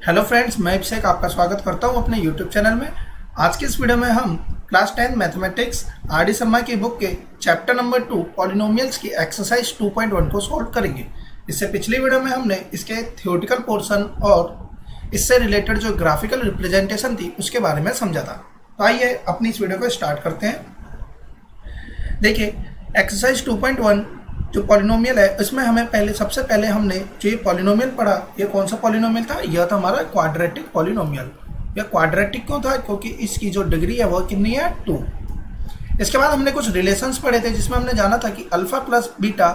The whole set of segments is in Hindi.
हेलो फ्रेंड्स, मैं अभिषेक आपका स्वागत करता हूं अपने यूट्यूब चैनल में। आज की इस वीडियो में हम क्लास 10 मैथमेटिक्स आर.डी. शर्मा की बुक के चैप्टर नंबर 2 पॉलिनोमियल्स की एक्सरसाइज 2.1 को सॉल्व करेंगे। इससे पिछली वीडियो में हमने इसके थ्योरेटिकल पोर्शन और इससे रिलेटेड जो ग्राफिकल रिप्रेजेंटेशन थी उसके बारे में समझा था। तो आइए अपनी इस वीडियो को स्टार्ट करते हैं। देखिए, एक्सरसाइज 2.1 जो पॉलिनोमियल है इसमें हमें सबसे पहले हमने जो ये पॉलिनोमियल पढ़ा, ये कौन सा पॉलिनोमियल था? यह था हमारा क्वाड्रेटिक पॉलिनोमियल। यह क्वाड्रेटिक क्यों था? क्योंकि इसकी जो डिग्री है वो कितनी है? 2। इसके बाद हमने कुछ रिलेशंस पढ़े थे जिसमें हमने जाना था कि अल्फा प्लस बीटा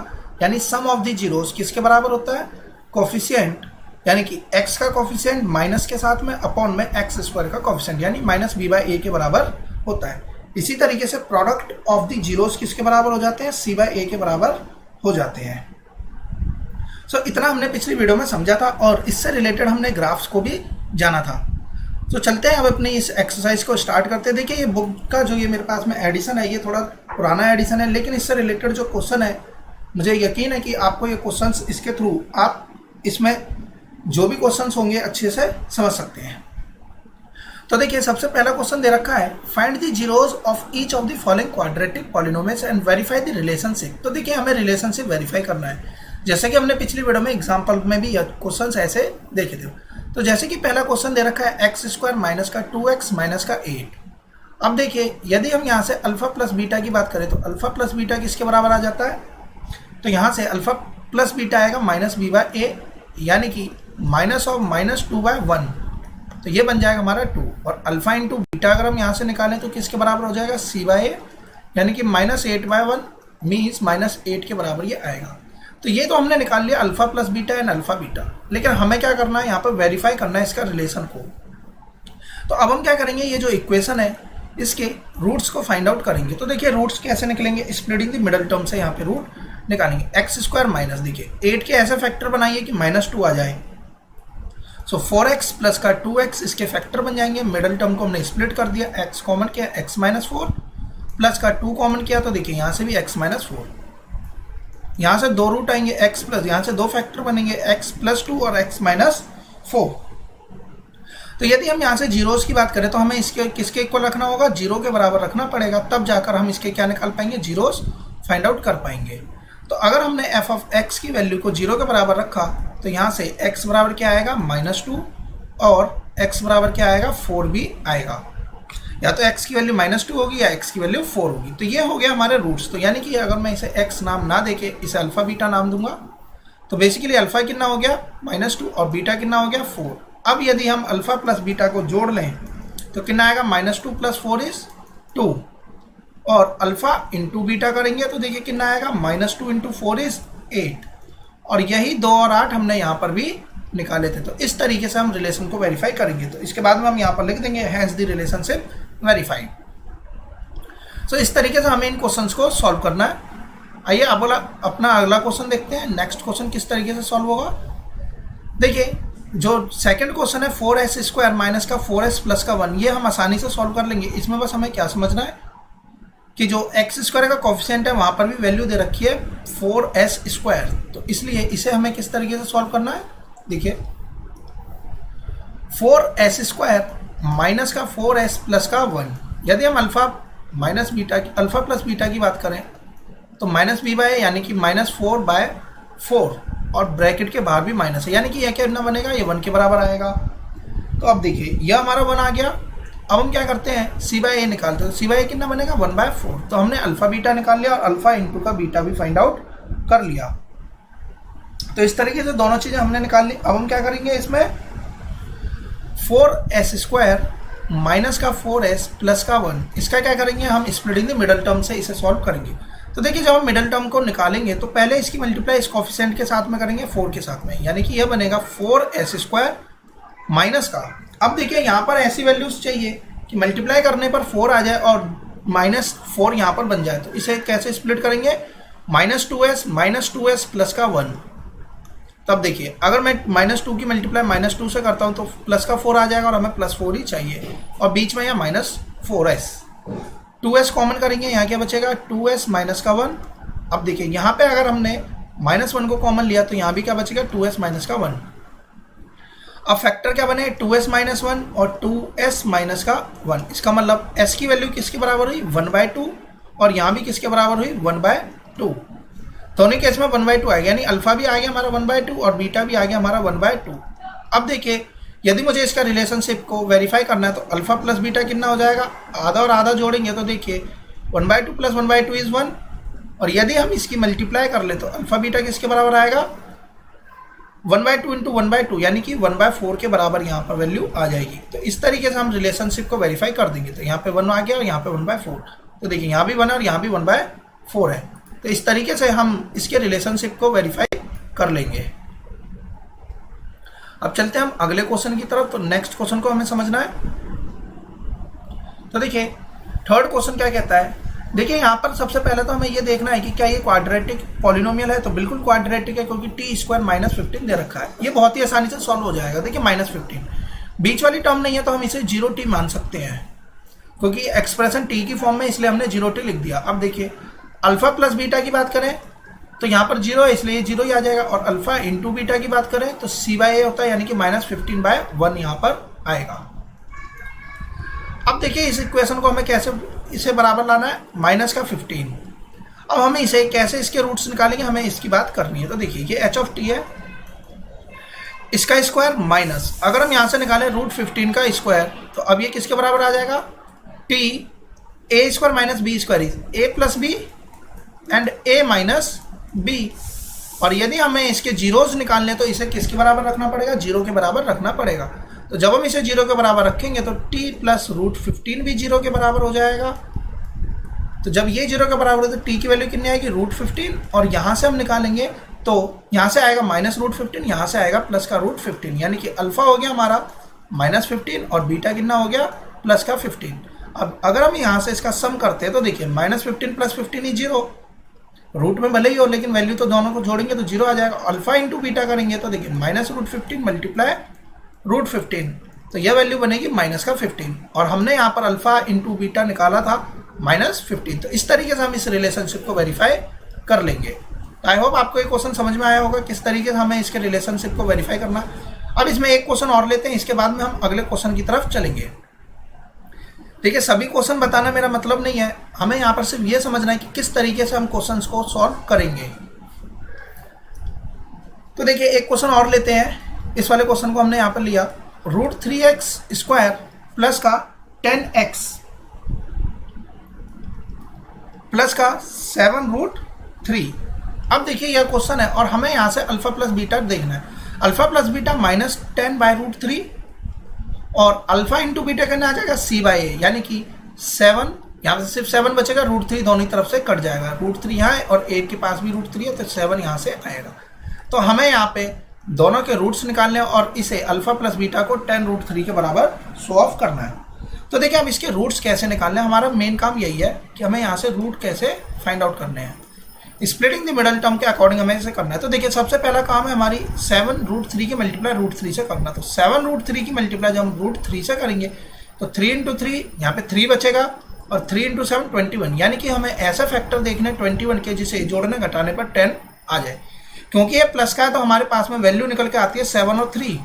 यानी सम ऑफ द जीरोस किसके बराबर होता है? कोफिशिएंट यानी कि x का कोफिशिएंट माइनस के साथ में अपॉन में एक्स स्क्वायर का कोफिशिएंट यानी माइनस बी बाई ए के बराबर होता है। इसी तरीके से प्रोडक्ट ऑफ द जीरोस किसके बराबर हो जाते हैं? सी बाई ए के बराबर हो जाते हैं। सो इतना हमने पिछली वीडियो में समझा था और इससे रिलेटेड हमने ग्राफ्स को भी जाना था। तो चलते हैं अब अपनी इस एक्सरसाइज को स्टार्ट करते हैं। देखिए, ये बुक का जो ये मेरे पास में एडिशन है ये थोड़ा पुराना एडिशन है, लेकिन इससे रिलेटेड जो क्वेश्चन है मुझे यकीन है कि आपको ये क्वेश्चंस इसके थ्रू आप इसमें जो भी क्वेश्चंस होंगे अच्छे से समझ सकते हैं। तो देखिए, सबसे पहला क्वेश्चन दे रखा है, find the zeros of each of the following quadratic polynomials and verify the relationship. तो देखिए, हमें रिलेशनशिप वेरीफाई करना है, जैसे कि हमने पिछली वीडियो में एग्जांपल में भी क्वेश्चंस ऐसे देखे थे। तो जैसे कि पहला क्वेश्चन दे रखा है एक्स स्क्वायर माइनस का 2x माइनस का 8। अब देखिए, यदि हम यहाँ से अल्फा प्लस बीटा की बात करें तो अल्फा प्लस बीटा किसके बराबर आ जाता है? तो यहाँ से अल्फा प्लस बीटा आएगा माइनस बी बाई ए, यानी कि माइनस ऑफ माइनस 2/1, तो ये बन जाएगा हमारा 2। और अल्फा इंटू बीटा अगर हम यहाँ से निकालें तो किसके बराबर हो जाएगा? सी बाई ए, यानी कि माइनस 8/1 मीन्स माइनस 8 के बराबर ये आएगा। तो ये तो हमने निकाल लिया alpha plus beta and alpha beta, लेकिन हमें क्या करना है? यहाँ पर वेरीफाई करना है इसका रिलेशन को। तो अब हम क्या करेंगे, ये जो इक्वेशन है इसके रूट्स को फाइंड आउट करेंगे। तो देखिए, रूट्स कैसे निकलेंगे? स्प्लिटिंग द मिडल टर्म से यहाँ पे रूट निकालेंगे। एक्स स्क्वायर माइनस, देखिए 8 के ऐसे फैक्टर बनाइए कि -2 आ जाए। सो 4x प्लस का 2x इसके फैक्टर बन जाएंगे। मिडल टर्म को हमने स्प्लिट कर दिया, x कॉमन किया, x माइनस 4 प्लस का 2 कॉमन किया, तो देखिए यहाँ से भी x माइनस 4, यहाँ से 2 रूट आएंगे, x प्लस यहाँ से 2 फैक्टर बनेंगे, x प्लस 2 और x माइनस 4। तो यदि हम यहाँ से जीरोस की बात करें तो हमें इसके किसके इक्वल रखना होगा? 0 के बराबर रखना पड़ेगा, तब जाकर हम इसके क्या निकाल पाएंगे? जीरोस फाइंड आउट कर पाएंगे। तो अगर हमने f ऑफ x की वैल्यू को 0 के बराबर रखा तो यहाँ से x बराबर क्या आएगा? -2 और x बराबर क्या आएगा? 4 भी आएगा। या तो x की वैल्यू -2 होगी या x की वैल्यू 4 होगी। तो ये हो गया हमारे रूट्स। तो यानी कि अगर मैं इसे x नाम ना देके इसे अल्फा बीटा नाम दूंगा तो बेसिकली अल्फा कितना हो गया? -2 और बीटा कितना हो गया? 4। अब यदि हम अल्फा प्लस बीटा को जोड़ लें तो कितना आएगा? -2 प्लस 4 इज 2 और अल्फा इंटू बीटा करेंगे तो देखिए कितना आएगा? -2 इंटू 4 इज 8। और यही 2 और 8 हमने यहाँ पर भी निकाले थे। तो इस तरीके से हम रिलेशन को वेरीफाई करेंगे। तो इसके बाद में हम यहाँ पर लिख देंगे हैंस द रिलेशनशिप वेरीफाइड। सो इस तरीके से हमें इन क्वेश्चंस को सॉल्व करना है। आइए अब अपना अगला क्वेश्चन देखते हैं। नेक्स्ट क्वेश्चन किस तरीके से सॉल्व होगा? देखिए, जो सेकंड क्वेश्चन है 4s स्क्वायर माइनस का 4s प्लस का 1, ये हम आसानी से सॉल्व कर लेंगे। इसमें बस हमें क्या समझना है कि जो एक्स स्क्वायर का कोफिशिएंट है वहाँ पर भी वैल्यू दे रखी है 4s स्क्वायर, तो इसलिए इसे हमें किस तरीके से सॉल्व करना है? देखिए, 4s स्क्वायर माइनस का 4s प्लस का 1, यदि हम अल्फा प्लस बीटा की बात करें तो माइनस बी बाय यानी कि -4/4 और ब्रैकेट के बाहर भी माइनस है, यानी कि यह कितना बनेगा? ये 1 के बराबर आएगा। तो अब देखिए, यह हमारा 1 आ गया। अब हम क्या करते हैं? सी बाई ए निकालते हैं। सी बाई ए कितना बनेगा? 1/4। तो हमने अल्फा बीटा निकाल लिया और अल्फा इंटू का बीटा भी फाइंड आउट कर लिया। तो इस तरीके से दोनों चीज़ें हमने निकाल ली। अब हम क्या करेंगे? इसमें 4s स्क्वायर माइनस का 4s प्लस का 1, इसका क्या करेंगे? हम स्प्लिटिंग द मिडल टर्म से इसे सॉल्व करेंगे। तो देखिए, जब हम मिडल टर्म को निकालेंगे तो पहले इसकी मल्टीप्लाई इस कोफिशिएंट के साथ में करेंगे 4 के साथ में, यानी कि यह बनेगा 4s स्क्वायर माइनस का। अब देखिए, यहाँ पर ऐसी वैल्यूज चाहिए कि मल्टीप्लाई करने पर 4 आ जाए और -4 यहाँ पर बन जाए। तो इसे कैसे स्प्लिट करेंगे? -2s प्लस का 1। तब देखिए, अगर मैं -2 की मल्टीप्लाई -2 से करता हूँ तो प्लस का 4 आ जाएगा और हमें +4 ही चाहिए, और बीच में यहाँ -4s। 2s कॉमन करेंगे, यहाँ क्या बचेगा? 2s माइनस का 1। अब देखिए, यहाँ पे अगर हमने -1 को कॉमन लिया तो यहाँ भी क्या बचेगा? 2s माइनस का 1। अब फैक्टर क्या बने, 2s माइनस 1 और 2s माइनस का 1। इसका मतलब s की वैल्यू किसके बराबर हुई, 1/2, और यहाँ भी किसके बराबर हुई, 1/2। दोनों केस में 1/2 आ गया, यानी अल्फा भी आ गया हमारा 1/2 और बीटा भी आ गया हमारा 1/2। अब देखिए यदि मुझे इसका रिलेशनशिप को वेरीफाई करना है तो अल्फा प्लस बीटा कितना हो जाएगा, आधा और आधा जोड़ेंगे तो देखिए 1/2 प्लस 1/2 इज 1, और यदि हम इसकी मल्टीप्लाई कर ले तो अल्फा बीटा किसके बराबर आएगा, 1/2 इंटू 1/2, यानी कि 1/4 के बराबर यहाँ पर वैल्यू आ जाएगी। तो इस तरीके से हम रिलेशनशिप को वेरीफाई कर देंगे। तो यहाँ पे 1 आ गया और यहाँ पे 1/4, तो देखिए यहाँ भी 1 और यहाँ भी 1/4 है। तो इस तरीके से हम इसके रिलेशनशिप को वेरीफाई कर लेंगे। अब चलते हैं हम अगले क्वेश्चन की तरफ। तो नेक्स्ट क्वेश्चन को हमें समझना है। तो देखिए थर्ड क्वेश्चन क्या कहता है, देखिए यहाँ पर सबसे पहले तो हमें ये देखना है कि क्या ये क्वाड्रेटिक पॉलिनोमियल है। तो बिल्कुल क्वाड्रेटिक है, क्योंकि t² -15 दे रखा है। ये बहुत ही आसानी से सॉल्व हो जाएगा। देखिए -15 बीच वाली टर्म नहीं है तो हम इसे 0t मान सकते हैं, क्योंकि एक्सप्रेशन t की फॉर्म में, इसलिए हमने 0t लिख दिया। अब देखिए अल्फा प्लस बीटा की बात करें तो यहाँ पर 0 है, इसलिए 0 ही आ जाएगा, और अल्फा इंटू बीटा की बात करें तो c/a होता है, यानी कि -15/1 यहाँ पर आएगा। अब देखिए इस इक्वेशन को हमें कैसे इसे बराबर लाना है, -15। अब हमें इसे कैसे इसके रूट्स निकालेंगे, हमें इसकी बात करनी है। तो देखिए ये h(t) है, इसका स्क्वायर माइनस, अगर हम यहाँ से निकालें √15 का स्क्वायर तो अब ये किसके बराबर आ जाएगा, t a² - b² is a plus B and a minus B. और यदि हमें इसके जीरोस निकालने तो इसे किसके बराबर रखना पड़ेगा, 0 के बराबर रखना पड़ेगा। तो जब हम इसे 0 के बराबर रखेंगे तो t प्लस √15 भी 0 के बराबर हो जाएगा। तो जब ये 0 के बराबर हो तो t की वैल्यू कितनी आएगी, √15, और यहाँ से हम निकालेंगे तो यहाँ से आएगा -√15, यहाँ से आएगा प्लस का √15, यानी कि अल्फा हो गया हमारा -15 और बीटा कितना हो गया, प्लस का 15। अब अगर हम यहाँ से इसका सम करते हैं तो देखिए -15 प्लस 15 ही 0, रूट में भले ही हो लेकिन वैल्यू तो दोनों को जोड़ेंगे तो 0 आ जाएगा। अल्फा इंटू बीटा करेंगे तो देखिए -√15 मल्टीप्लाई √15, तो यह वैल्यू बनेगी -15, और हमने यहाँ पर अल्फा इंटू बीटा निकाला था -15। तो इस तरीके से हम इस रिलेशनशिप को वेरीफाई कर लेंगे। आई होप आपको ये क्वेश्चन समझ में आया होगा किस तरीके से हमें इसके रिलेशनशिप को वेरीफाई करना। अब इसमें एक क्वेश्चन और लेते हैं, इसके बाद में हम अगले क्वेश्चन की तरफ चलेंगे। देखिए सभी क्वेश्चन बताना मेरा मतलब नहीं है, हमें यहाँ पर सिर्फ ये समझना है कि किस तरीके से हम क्वेश्चंस को सॉल्व करेंगे। तो देखिए एक क्वेश्चन और लेते हैं। इस वाले क्वेश्चन को हमने यहाँ पर लिया √3x² प्लस का 10x प्लस का 7√3। अब देखिए यह क्वेश्चन है और हमें यहाँ से अल्फा प्लस बीटा देखना है। अल्फा प्लस बीटा -10/√3 और अल्फा इंटू बीटा करना आ जाएगा c/a, यानी कि 7, यहाँ से सिर्फ 7 बचेगा, √3 दोनों तरफ से कट जाएगा, √3 यहाँ है और 8 के पास भी √3 है, तो 7 यहाँ से आएगा। तो हमें यहाँ पे दोनों के रूट्स निकालने और इसे अल्फा प्लस बीटा को 10√3 के बराबर सॉल्व करना है। तो देखिए अब इसके रूट्स कैसे निकालने हैं, हमारा मेन काम यही है कि हमें यहाँ से रूट कैसे फाइंड आउट करने हैं। स्प्लिटिंग द मिडल टर्म के अकॉर्डिंग हमें इसे करना है। तो देखिए सबसे पहला काम है हमारी 7√3 की मल्टीप्लाई √3 से करना। तो 7√3 की मल्टीप्लाई जब हम √3 से करेंगे तो 3 इंटू 3, यहाँ पे 3 बचेगा, और 3 इंटू 7 21, यानी कि हमें ऐसा फैक्टर देखना है 21 के जिसे जोड़ने घटाने पर 10 आ जाए। क्योंकि ये प्लस का है तो हमारे पास में वैल्यू निकल के आती है 7 और 3।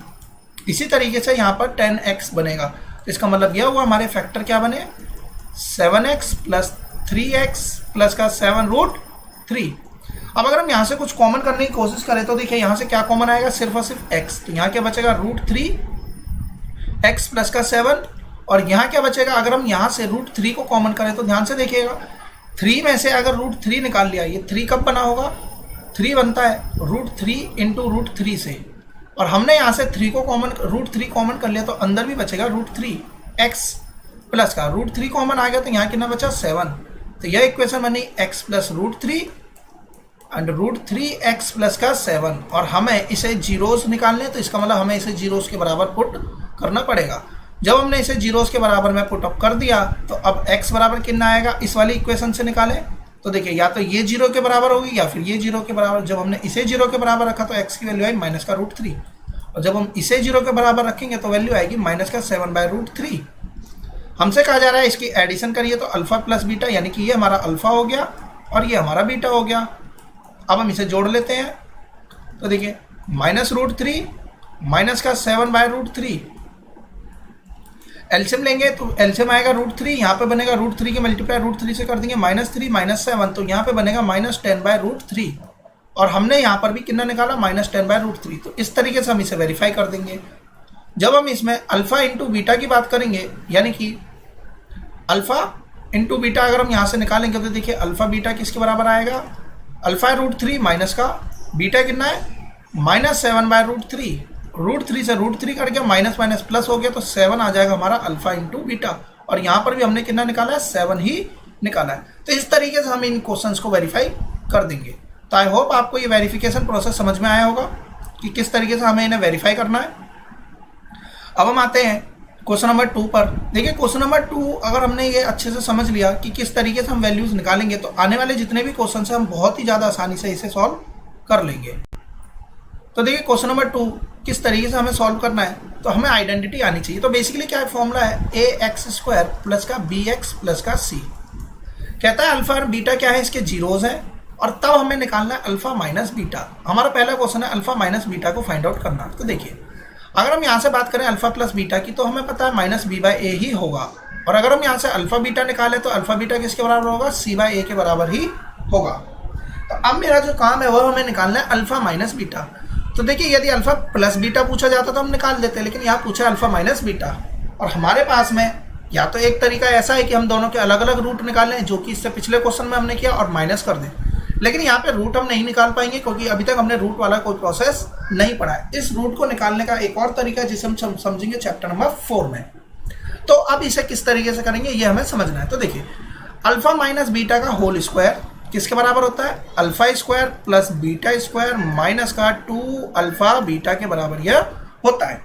इसी तरीके से यहाँ पर 10x बनेगा। तो इसका मतलब यह हुआ हमारे फैक्टर क्या बने, 7x प्लस 3x प्लस का 7√3। अब अगर हम यहाँ से कुछ कॉमन करने की कोशिश करें तो देखिए यहाँ से क्या कॉमन आएगा, सिर्फ और सिर्फ x। तो यहाँ क्या बचेगा, √3x प्लस का 7, और यहाँ क्या बचेगा, अगर हम यहाँ से √3 को कॉमन करें तो ध्यान से देखिएगा 3 में से अगर √3 निकाल लिया, ये 3 कब बना होगा, 3 बनता है √3 इंटू √3 से, और हमने यहाँ से 3 को कॉमन √3 कॉमन कर लिया तो अंदर भी बचेगा √3x प्लस का √3 कॉमन आ गया तो यहाँ कितना बचा 7। तो यह इक्वेशन बनी x plus √3 and √3x plus का 7, और हमें इसे जीरोस निकालने, तो इसका मतलब हमें इसे जीरोस के बराबर पुट करना पड़ेगा। जब हमने इसे जीरोस के बराबर में पुट अप कर दिया तो अब x बराबर कितना आएगा, इस वाली इक्वेशन से निकालें तो देखिए या तो ये 0 के बराबर होगी या फिर ये 0 के बराबर। जब हमने इसे 0 के बराबर रखा तो x की वैल्यू आई माइनस का √3, और जब हम इसे 0 के बराबर रखेंगे तो वैल्यू आएगी माइनस का 7/√3। हमसे कहा जा रहा है इसकी एडिशन करिए तो अल्फा प्लस बीटा, यानी कि ये हमारा अल्फा हो गया और ये हमारा बीटा हो गया। अब हम इसे जोड़ लेते हैं तो देखिए -√3 माइनस का 7/√3, एलसीएम लेंगे तो एलसीएम आएगा √3, यहाँ पे बनेगा √3 के मल्टीप्लाई √3 से कर देंगे -3 -7, तो यहाँ पे बनेगा -10/√3, और हमने यहाँ पर भी कितना निकाला -10/√3। तो इस तरीके से हम इसे वेरीफाई कर देंगे। जब हम इसमें अल्फा इंटू बीटा की बात करेंगे, यानी कि अल्फा इंटू बीटा अगर हम यहाँ से निकालेंगे तो देखिए अल्फा बीटा किसके बराबर आएगा, अल्फा √3 माइनस का बीटा कितना है -7/√3, √3 से √3 कट गया, माइनस माइनस प्लस हो गया, तो 7 आ जाएगा हमारा अल्फा इंटू बीटा, और यहाँ पर भी हमने कितना निकाला है 7 ही निकाला है। तो इस तरीके से हम इन क्वेश्चंस को वेरीफाई कर देंगे। तो आई होप आपको ये वेरिफिकेशन प्रोसेस समझ में आया होगा कि किस तरीके से हमें इन्हें वेरीफाई करना है। अब हम आते हैं क्वेश्चन नंबर 2 पर। देखिए क्वेश्चन नंबर 2 अगर हमने ये अच्छे से समझ लिया कि किस तरीके से हम वैल्यूज निकालेंगे, तो आने वाले जितने भी क्वेश्चन हैं हम बहुत ही ज़्यादा आसानी से इसे सॉल्व कर लेंगे। तो देखिए क्वेश्चन नंबर 2 किस तरीके से हमें सॉल्व करना है, तो हमें आइडेंटिटी आनी चाहिए। तो बेसिकली क्या फॉर्मूला है, ax² प्लस का bx प्लस का c। कहता है अल्फा और बीटा क्या है, इसके जीरोज है, और तब हमें निकालना है अल्फा माइनस बीटा। हमारा पहला क्वेश्चन है अल्फा माइनस बीटा को फाइंड आउट करना। तो देखिए अगर हम यहाँ से बात करें अल्फा प्लस बीटा की, तो हमें पता है -b/a ही होगा, और अगर हम यहाँ से अल्फा बीटा निकालें तो अल्फा बीटा किसके बराबर होगा, c/a के बराबर ही होगा। तो अब मेरा जो काम है वो हमें निकालना है अल्फा माइनस बीटा। तो देखिए यदि अल्फा प्लस बीटा पूछा जाता तो हम निकाल देते, लेकिन यहाँ पूछा अल्फा माइनस बीटा, और हमारे पास में या तो एक तरीका ऐसा है कि हम दोनों के अलग अलग रूट निकालें, जो कि इससे पिछले क्वेश्चन में हमने किया, और माइनस कर दें, लेकिन यहाँ पे रूट हम नहीं निकाल पाएंगे क्योंकि अभी तक हमने रूट वाला कोई प्रोसेस नहीं पढ़ा है। इस रूट को निकालने का एक और तरीका है जिसे हम समझेंगे चैप्टर नंबर 4 में। तो अब इसे किस तरीके से करेंगे ये हमें समझना है। तो देखिए अल्फा माइनस बीटा का होल स्क्वायर किसके बराबर होता है, alpha square plus beta square minus का 2 अल्फा बीटा के बराबर यह होता है।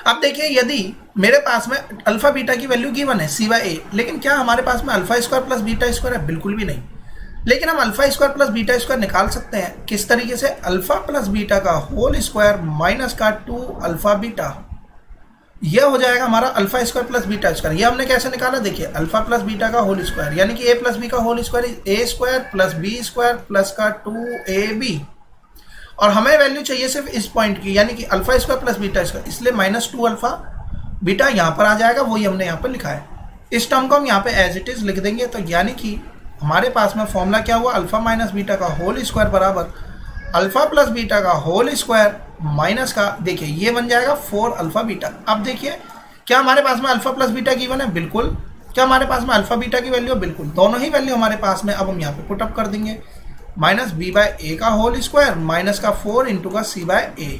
अब देखिए यदि मेरे पास में अल्फा बीटा की वैल्यू गिवन है c/a, लेकिन क्या हमारे पास में alpha square plus beta square है, बिल्कुल भी नहीं। लेकिन हम alpha square plus beta square निकाल सकते हैं किस तरीके से, अल्फा प्लस बीटा का होल स्क्वायर माइनस का 2 अल्फा बीटा, यह हो जाएगा हमारा alpha square plus beta square. ये हमने कैसे निकाला, देखिए अल्फा प्लस बीटा का होल स्क्वायर यानी कि a प्लस बी का whole square a square plus B square plus का 2ab, और हमें वैल्यू चाहिए सिर्फ इस पॉइंट की, यानी कि alpha square plus beta square, इसलिए -2 अल्फा बीटा यहाँ पर आ जाएगा, वही हमने यहाँ पर लिखा है। इस टर्म को हम यहाँ पे एज इट इज लिख देंगे। तो यानी कि हमारे पास में फॉर्मूला क्या हुआ, अल्फा माइनस बीटा का होल स्क्वायर बराबर अल्फा प्लस बीटा का होल स्क्वायर माइनस का, देखिए ये बन जाएगा 4 अल्फा बीटा। अब देखिए क्या हमारे पास में अल्फा प्लस बीटा गिवन है, बिल्कुल। क्या हमारे पास में अल्फा बीटा की वैल्यू है, बिल्कुल। दोनों ही वैल्यू हमारे पास में। अब हम यहाँ पे पुट अप कर देंगे -b/a का होल स्क्वायर माइनस का 4 इंटू का c/a,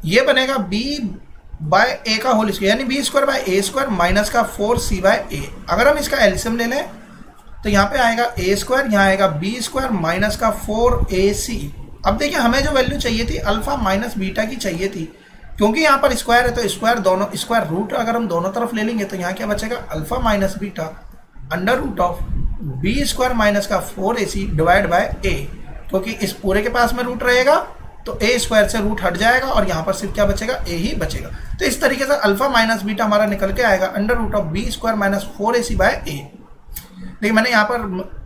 ये बनेगा b/a का होल स्क्वायर यानी b²/a² माइनस का 4c/a। अगर हम इसका एलसीएम ले लें तो यहाँ पे आएगा a², यहाँ आएगा b² माइनस का 4ac। अब देखिए हमें जो वैल्यू चाहिए थी अल्फा माइनस बीटा की चाहिए थी, क्योंकि यहाँ पर स्क्वायर है तो स्क्वायर दोनों स्क्वायर रूट अगर हम दोनों तरफ ले लेंगे तो यहाँ क्या बचेगा, alpha minus beta √of b² minus का 4ac डिवाइड बाय a, क्योंकि इस पूरे के पास में रूट रहेगा तो a² से रूट हट जाएगा और यहाँ पर सिर्फ क्या बचेगा, a ही बचेगा। तो इस तरीके से अल्फा माइनस बीटा हमारा निकल के आएगा √of b² minus 4ac bye a। देखिए मैंने यहाँ पर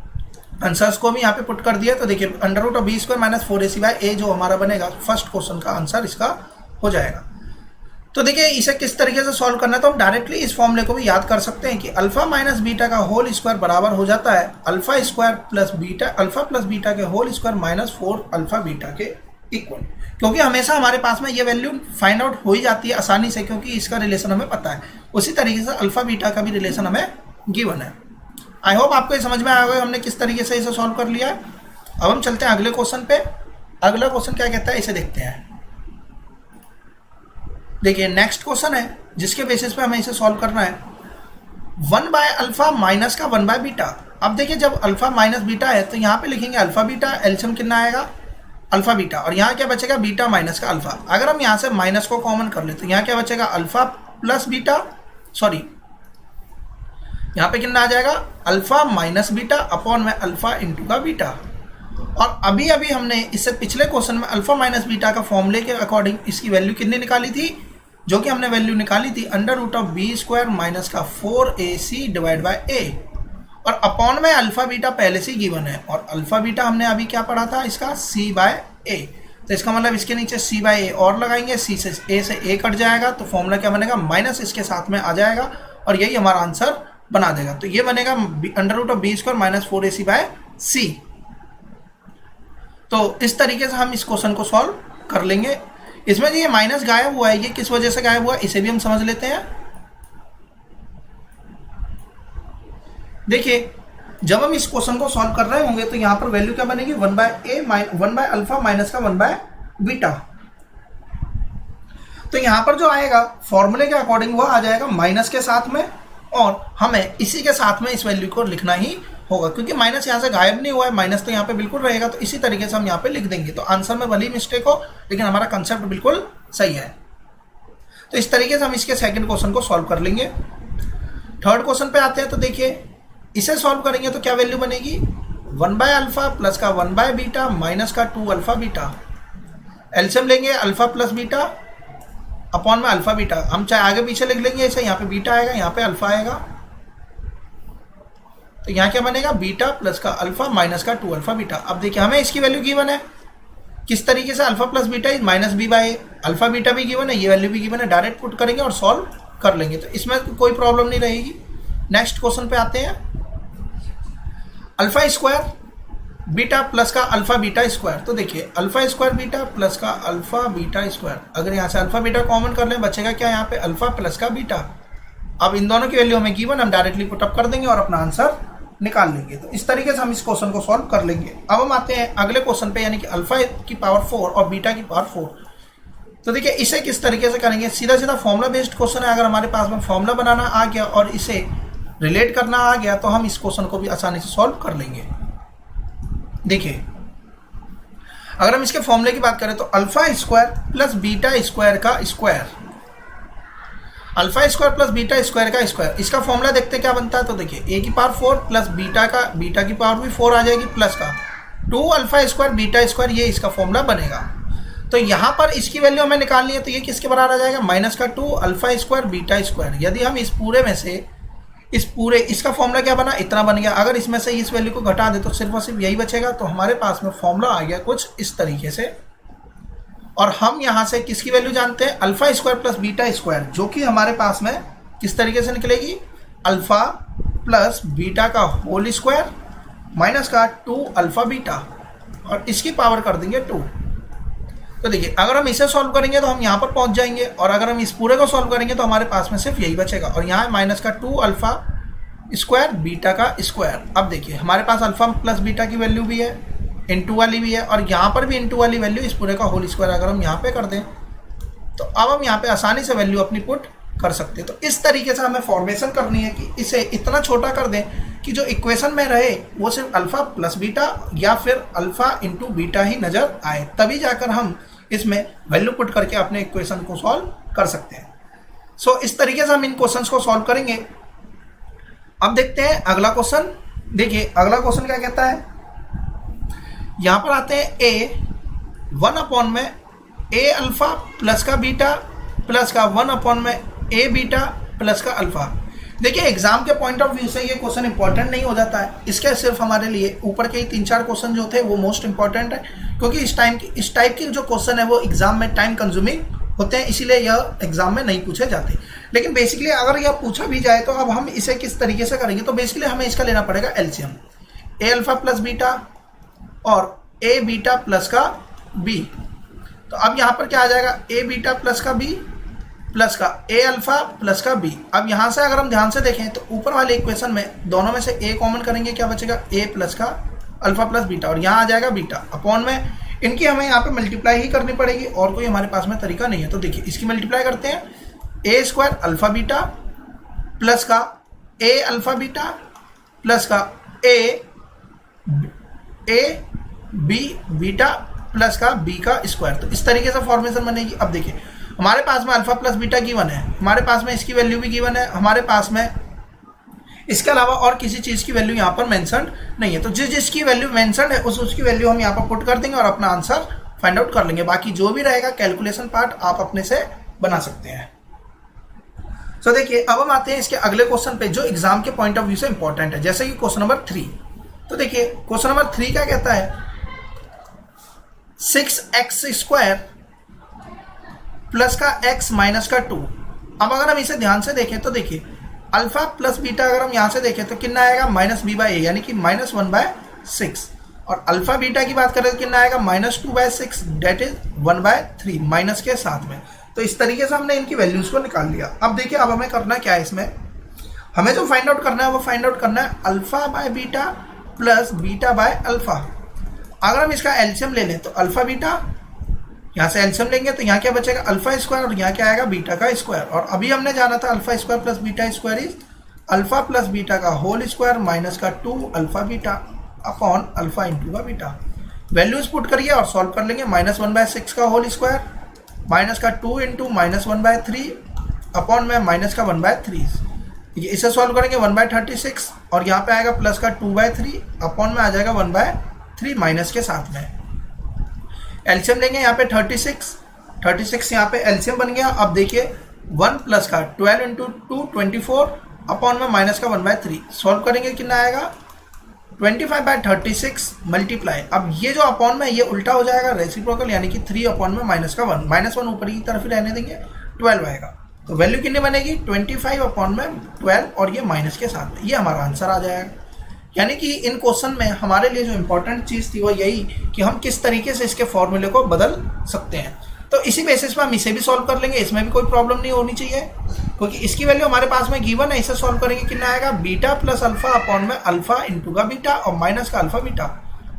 आंसर्स को भी यहाँ पे पुट कर दिया। तो देखिए √of b² minus 4ac bye a जो हमारा बनेगा फर्स्ट क्वेश्चन का आंसर इसका हो जाएगा। तो देखिए इसे किस तरीके से सॉल्व करना है, तो हम डायरेक्टली इस फॉर्मूले को भी याद कर सकते हैं कि अल्फा माइनस बीटा का होल स्क्वायर बराबर हो जाता है alpha square plus beta, alpha plus beta के whole square minus 4 alpha beta के इक्वल, क्योंकि हमेशा हमारे पास में ये वैल्यू फाइंड आउट हो ही जाती है आसानी से, क्योंकि इसका रिलेशन हमें पता है। उसी तरीके से अल्फा बीटा का भी रिलेशन हमें गिवन है। आई होप आपको ये समझ में आया होगा हमने किस तरीके से इसे सॉल्व कर लिया है। अब हम चलते हैं अगले क्वेश्चन पे। अगला क्वेश्चन क्या कहता है इसे देखते हैं। देखिए नेक्स्ट क्वेश्चन है जिसके बेसिस पे हमें इसे सॉल्व करना है 1/अल्फा माइनस का 1/बीटा। अब देखिए जब अल्फा माइनस बीटा है तो यहाँ पे लिखेंगे अल्फा बीटा, एलसीएम कितना आएगा अल्फा बीटा, और यहाँ क्या बचेगा बीटा माइनस का अल्फा। अगर हम यहाँ से माइनस को कॉमन कर ले तो यहाँ क्या बचेगा अल्फा प्लस बीटा, सॉरी यहाँ पे कितना आ जाएगा अल्फा माइनस बीटा अपॉन में अल्फा इंटू का बीटा। और अभी अभी हमने इससे पिछले क्वेश्चन में अल्फा माइनस बीटा का फॉर्मूले के अकॉर्डिंग इसकी वैल्यू कितनी निकाली थी, जो कि हमने वैल्यू निकाली थी √ऑफ b² माइनस का 4ac डिवाइड बाय a, और अपॉन में अल्फा बीटा पहले से गिवन है, और अल्फा बीटा हमने अभी क्या पढ़ा था इसका c/a। तो इसका मतलब इसके नीचे सी बाई ए और लगाएंगे, सी से ए कट जाएगा तो फॉर्मूला क्या बनेगा, माइनस इसके साथ में आ जाएगा और यही हमारा आंसर बना देगा। तो ये बनेगा under root of B square minus 4ac by C. तो इस तरीके से हम इस क्वेश्चन को सॉल्व कर लेंगे। इसमें जो ये माइनस गायब हुआ है, ये किस वजह से गायब हुआ है इसे भी हम समझ लेते हैं। देखिए जब हम इस क्वेश्चन को सॉल्व कर रहे होंगे तो यहां पर वैल्यू क्या बनेगी, 1 बाय अल्फा माइनस का 1 बाय बीटा। तो यहां पर जो आएगा फॉर्मूले के अकॉर्डिंग वो आ जाएगा माइनस के साथ में, और हमें इसी के साथ में इस वैल्यू को लिखना ही होगा क्योंकि माइनस यहां से गायब नहीं हुआ है, माइनस तो यहां पे बिल्कुल रहेगा। तो इसी तरीके से हम यहां पे लिख देंगे। तो आंसर में भले ही मिस्टेक हो लेकिन हमारा कंसेप्ट बिल्कुल सही है। तो इस तरीके से हम इसके सेकंड क्वेश्चन को सॉल्व कर लेंगे। थर्ड क्वेश्चन पे आते हैं। तो देखिए इसे सॉल्व करेंगे तो क्या वैल्यू बनेगी, 1 बाय अल्फा प्लस का 1 बाय बीटा माइनस का 2 अल्फा बीटा। एलसीएम लेंगे अल्फा प्लस बीटा अपॉन में अल्फा बीटा। हम चाहे आगे पीछे लिख लेंगे ऐसे, यहाँ पे बीटा आएगा यहाँ पे अल्फा आएगा। तो यहाँ क्या बनेगा, बीटा प्लस का अल्फा माइनस का 2 अल्फा बीटा। अब देखिए हमें इसकी वैल्यू गिवन है किस तरीके से, alpha plus beta is minus B by A. Alpha beta भी गिवन है, ये वैल्यू भी गिवन है, डायरेक्ट पुट करेंगे और सॉल्व कर लेंगे। तो इसमें कोई प्रॉब्लम नहीं रहेगी। नेक्स्ट क्वेश्चन पे आते हैं। अल्फा स्क्वायर बीटा प्लस का अल्फा बीटा स्क्वायर। तो देखिए अल्फा स्क्वायर बीटा प्लस का अल्फा बीटा स्क्वायर, अगर यहाँ से अल्फा बीटा कॉमन कर लें बचेगा क्या, यहाँ पे अल्फा प्लस का बीटा। अब इन दोनों की वैल्यू हमें गिवन, हम डायरेक्टली पुटअप कर देंगे और अपना आंसर निकाल लेंगे। तो इस तरीके से हम इस क्वेश्चन को सॉल्व कर लेंगे। अब हम आते हैं अगले क्वेश्चन पे, यानी कि अल्फा की पावर 4 और बीटा की पावर 4। तो देखिए इसे किस तरीके से करेंगे, सीधा सीधा फॉर्मुला बेस्ड क्वेश्चन है। अगर हमारे पास में फॉर्मुला बनाना आ गया और इसे रिलेट करना आ गया तो हम इस क्वेश्चन को भी आसानी से सॉल्व कर लेंगे। देखिए अगर हम इसके फॉर्मूले की बात करें तो alpha square plus beta square का square, alpha square plus beta square का स्क्वायर, इसका फॉर्मूला देखते क्या बनता है। तो देखिए ए की पावर 4 प्लस बीटा की पावर भी 4 आ जाएगी प्लस का 2 अल्फा स्क्वायर बीटा स्क्वायर, ये इसका फॉर्मूला बनेगा। तो यहाँ पर इसकी वैल्यू हमें निकालनी है तो ये किसके बराबर आ जाएगा, माइनस का 2 अल्फा स्क्वायर बीटा स्क्वायर। यदि हम इस पूरे में से इसका फॉर्मूला क्या बना, इतना बन गया। अगर इसमें से इस वैल्यू को घटा दे तो सिर्फ और सिर्फ यही बचेगा। तो हमारे पास में फॉर्मूला आ गया कुछ इस तरीके से। और हम यहाँ से किसकी वैल्यू जानते हैं, alpha square plus beta square, जो कि हमारे पास में किस तरीके से निकलेगी, अल्फा प्लस बीटा का होल स्क्वायर माइनस का 2 अल्फा बीटा, और इसकी पावर कर देंगे 2। तो देखिए अगर हम इसे सॉल्व करेंगे तो हम यहाँ पर पहुँच जाएंगे, और अगर हम इस पूरे को सॉल्व करेंगे तो हमारे पास में सिर्फ यही बचेगा। और यहाँ माइनस का 2 अल्फा स्क्वायर बीटा का स्क्वायर। अब देखिए हमारे पास अल्फा प्लस बीटा की वैल्यू भी है, इंटू वाली भी है, और यहाँ पर भी इंटू वाली वैल्यू, इस पूरे का होल स्क्वायर अगर हम यहाँ पे कर दें तो अब हम यहाँ पे आसानी से वैल्यू अपनी पुट कर सकते हैं। तो इस तरीके से हमें फॉर्मेशन करनी है कि इसे इतना छोटा कर दें कि जो इक्वेशन में रहे वो सिर्फ अल्फा प्लस बीटा या फिर अल्फा इंटू बीटा ही नजर आए, तभी जाकर हम इसमें वैल्यू पुट करके अपने इक्वेशन को सॉल्व कर सकते हैं। सो इस तरीके से हम इन क्वेश्चंस को सॉल्व करेंगे। अब देखते हैं अगला क्वेश्चन। देखिए अगला क्वेश्चन क्या कहता है, यहां पर आते हैं ए 1 अपॉन में ए अल्फा प्लस का बीटा प्लस का 1 अपॉन में ए बीटा प्लस का अल्फा। देखिए एग्जाम के पॉइंट ऑफ व्यू से ये क्वेश्चन इंपॉर्टेंट नहीं हो जाता है, इसके सिर्फ हमारे लिए ऊपर के ही 3-4 क्वेश्चन जो थे वो मोस्ट इंपॉर्टेंट है, क्योंकि इस टाइप के जो क्वेश्चन है वो एग्जाम में टाइम कंज्यूमिंग होते हैं, इसीलिए यह एग्जाम में नहीं पूछे जाते। लेकिन बेसिकली अगर यह पूछा भी जाए तो अब हम इसे किस तरीके से करेंगे, तो बेसिकली हमें इसका लेना पड़ेगा एलसीएम, ए अल्फा प्लस बीटा और ए बीटा प्लस का बी। तो अब यहाँ पर क्या आ जाएगा, ए बीटा प्लस का बी प्लस का ए अल्फा प्लस का बी। अब यहाँ से अगर हम ध्यान से देखें तो ऊपर वाले इक्वेशन में दोनों में से ए कॉमन करेंगे, क्या बचेगा, ए प्लस का अल्फा प्लस बीटा, और यहाँ आ जाएगा बीटा अपॉन में इनकी हमें यहाँ पे मल्टीप्लाई ही करनी पड़ेगी, और कोई हमारे पास में तरीका नहीं है। तो देखिए इसकी मल्टीप्लाई करते हैं, ए स्क्वायर अल्फा बीटा प्लस का ए अल्फा बीटा प्लस का ए बी बीटा प्लस का बी का स्क्वायर। तो इस तरीके से फॉर्मेशन बनेगी। अब देखिए हमारे पास में अल्फा प्लस बीटा गिवन है, हमारे पास में इसकी वैल्यू भी गिवन है, हमारे पास में इसके अलावा और किसी चीज़ की वैल्यू यहाँ पर मेंशन नहीं है। तो जिसकी वैल्यू मेंशन है उसकी वैल्यू हम यहाँ पर पुट कर देंगे और अपना आंसर फाइंड आउट कर लेंगे। बाकी जो भी रहेगा कैलकुलेशन पार्ट आप अपने से बना सकते हैं। तो देखिए अब हम आते हैं इसके अगले क्वेश्चन पे जो एग्जाम के पॉइंट ऑफ व्यू से इंपॉर्टेंट है, जैसे कि क्वेश्चन नंबर 3। तो देखिए क्वेश्चन नंबर 3 क्या कहता है, 6x² प्लस का x माइनस का 2। अब अगर हम इसे ध्यान से देखें तो देखिए अल्फा प्लस बीटा अगर हम यहाँ से देखें तो कितना आएगा -b/a यानी कि -1/6। और अल्फा बीटा की बात करें तो कितना आएगा -2/6 डेट इज 1/3 माइनस के साथ में। तो इस तरीके से हमने इनकी वैल्यूज को निकाल लिया। अब देखिए अब हमें करना क्या है, इसमें हमें जो फाइंड आउट करना है वो फाइंड आउट करना है alpha by beta plus beta by alpha. अगर हम इसका एलसीएम ले लें तो अल्फा बीटा, यहाँ से एलसीएम लेंगे तो यहाँ क्या बचेगा अल्फा स्क्वायर और यहाँ क्या आएगा बीटा का स्क्वायर। और अभी हमने जाना था alpha square plus beta square is alpha plus beta का होल स्क्वायर माइनस का 2 alpha beta upon alpha into का बीटा। वैल्यूज पुट करिए और सॉल्व कर लेंगे। -1/6 का होल स्क्वायर माइनस का 2 इंटू -1/3 अपॉन में माइनस का 1/3। इसे सॉल्व करेंगे 1/36 और यहाँ पे आएगा प्लस का 2/3 अपॉन में आ जाएगा 1/3 माइनस के साथ में। एलसीएम लेंगे यहाँ पे 36 यहाँ पे एलसीएम बन गया। अब देखिए 1 प्लस का 12 इंटू 2 24 अपॉन में माइनस का 1/3 सॉल्व करेंगे कितना आएगा 25/36 मल्टीप्लाई। अब ये जो अपॉन में ये उल्टा हो जाएगा रेसिप्रोकल यानी कि 3 अपॉन में -1 -1 ऊपर की तरफ ही रहने देंगे 12 आएगा। तो वैल्यू कितनी बनेगी 25 अपॉन में 12 और ये माइनस के साथ में, ये हमारा आंसर आ जाएगा। यानी कि इन क्वेश्चन में हमारे लिए जो इंपॉर्टेंट चीज़ थी वो यही कि हम किस तरीके से इसके फॉर्मूले को बदल सकते हैं। तो इसी बेसिस पर हम इसे भी सॉल्व कर लेंगे, इसमें भी कोई प्रॉब्लम नहीं होनी चाहिए क्योंकि इसकी वैल्यू हमारे पास में गिवन है। इसे सॉल्व करेंगे कितना आएगा बीटा प्लस अल्फा अपॉन में अल्फा इंटू का बीटा और माइनस का alpha beta.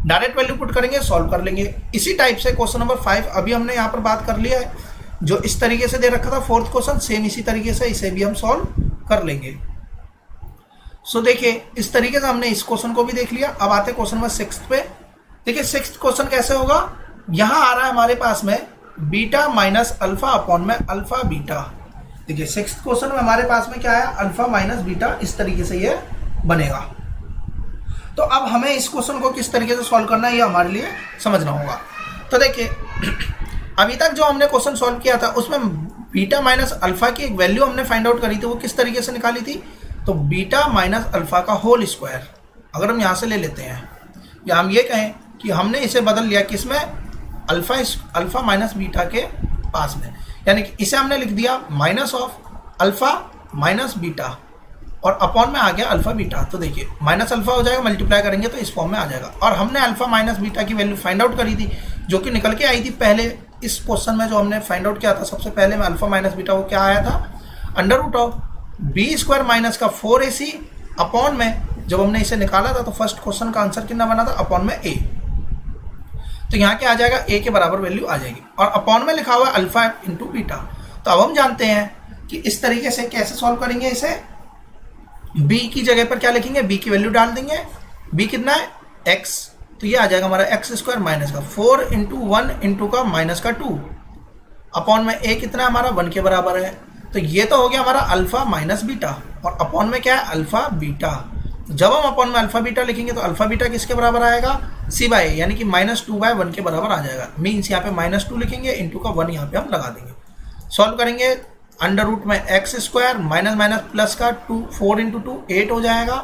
Direct value put करेंगे सॉल्व कर लेंगे। इसी टाइप से क्वेश्चन नंबर 5 अभी हमने यहाँ पर बात कर लिया है, जो इस तरीके से दे रखा था फोर्थ क्वेश्चन, सेम इसी तरीके से इसे भी हम सॉल्व कर लेंगे। सो देखिए इस तरीके से हमने इस क्वेश्चन को भी देख लिया। अब आते हैं क्वेश्चन नंबर 6 पे। देखिए 6th क्वेश्चन कैसे होगा, यहां आ रहा है हमारे पास में बीटा माइनस अल्फा अपॉन में अल्फा बीटा। देखिए 6th क्वेश्चन में हमारे पास में क्या है अल्फा माइनस बीटा, इस तरीके से ये बनेगा। तो अब हमें इस क्वेश्चन को किस तरीके से सॉल्व करना है ये हमारे लिए समझना होगा। तो देखिए अभी तक जो हमने क्वेश्चन सॉल्व किया था उसमें बीटा माइनस अल्फा की एक वैल्यू हमने फाइंड आउट करी थी, वो किस तरीके से निकाली थी, तो बीटा माइनस अल्फा का होल स्क्वायर अगर हम यहाँ से ले लेते हैं, या हम ये कहें कि हमने इसे बदल लिया किसमें अल्फा माइनस बीटा के पास में, यानी कि इसे हमने लिख दिया minus of alpha minus beta और अपॉन में आ गया अल्फा बीटा। तो देखिए माइनस अल्फा हो जाएगा, मल्टीप्लाई करेंगे तो इस फॉर्म में आ जाएगा। और हमने अल्फा माइनस बीटा की वैल्यू फाइंड आउट करी थी जो कि निकल के आई थी पहले इस क्वेश्चन में जो हमने फाइंड आउट किया था सबसे पहले में अल्फा माइनस बीटा, वो क्या आया था √ बी स्क्वायर माइनस का 4ac अपॉन में जब हमने इसे निकाला था तो फर्स्ट क्वेश्चन का आंसर कितना बना था अपॉन में a। तो यहाँ क्या आ जाएगा a के बराबर वैल्यू आ जाएगी और अपॉन में लिखा हुआ है अल्फा इंटू बीटा। तो अब हम जानते हैं कि इस तरीके से कैसे सॉल्व करेंगे इसे। b की जगह पर क्या लिखेंगे, b की वैल्यू डाल देंगे। b कितना है x, तो ये आ जाएगा हमारा x² माइनस का 4 इंटू 1 इंटू का माइनस का 2 अपॉन में a कितना हमारा 1 के बराबर है। तो ये तो हो गया हमारा अल्फा माइनस बीटा और अपॉन में क्या है अल्फा बीटा। जब हम अपॉन में अल्फा बीटा लिखेंगे तो अल्फा बीटा किसके बराबर आएगा c/a यानी कि -2/1 के बराबर आ जाएगा। मीन्स यहाँ पे -2 लिखेंगे इंटू का 1 यहाँ पे हम लगा देंगे। सॉल्व करेंगे √ में x² माइनस माइनस प्लस का 4 इंटू 2 8 हो जाएगा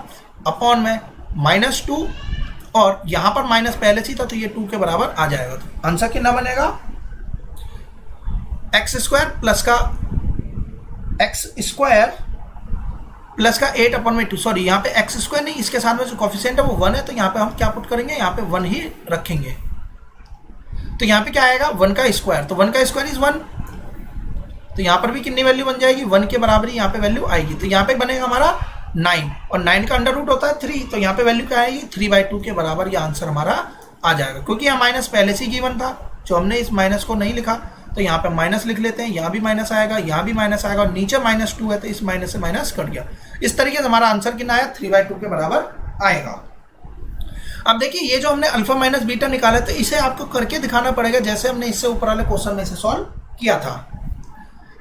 अपॉन में -2 और यहाँ पर माइनस पहले से था तो ये 2 के बराबर आ जाएगा। तो आंसर कितना बनेगा x² प्लस का x² प्लस का 8 अपॉन में 2, सॉरी यहाँ पे x² नहीं, इसके साथ में जो कॉफिशिएंट है वो 1 है तो यहाँ पे हम क्या पुट करेंगे, यहाँ पे 1 ही रखेंगे। तो यहाँ पे क्या आएगा 1 का स्क्वायर, तो 1 का स्क्वायर इज 1। तो यहाँ पर भी कितनी वैल्यू बन जाएगी 1 के बराबर ही यहाँ पे वैल्यू आएगी। तो यहाँ पे बनेगा हमारा 9 और 9 का √ होता है 3, तो यहाँ पे वैल्यू क्या आएगी 3/2 के बराबर ये आंसर हमारा आ जाएगा। क्योंकि यहाँ माइनस पहले से ही गिवन था, जो हमने इस माइनस को नहीं लिखा तो यहाँ पे माइनस लिख लेते हैं, यहाँ भी माइनस आएगा, यहाँ भी माइनस आएगा और नीचे -2 है तो इस माइनस से माइनस कट गया। इस तरीके से हमारा आंसर कितना आया 3/2 के बराबर आएगा। अब देखिए ये जो हमने अल्फा माइनस बीटा निकाला तो इसे आपको करके दिखाना पड़ेगा जैसे हमने इससे ऊपर वाले क्वेश्चन में से सॉल्व किया था।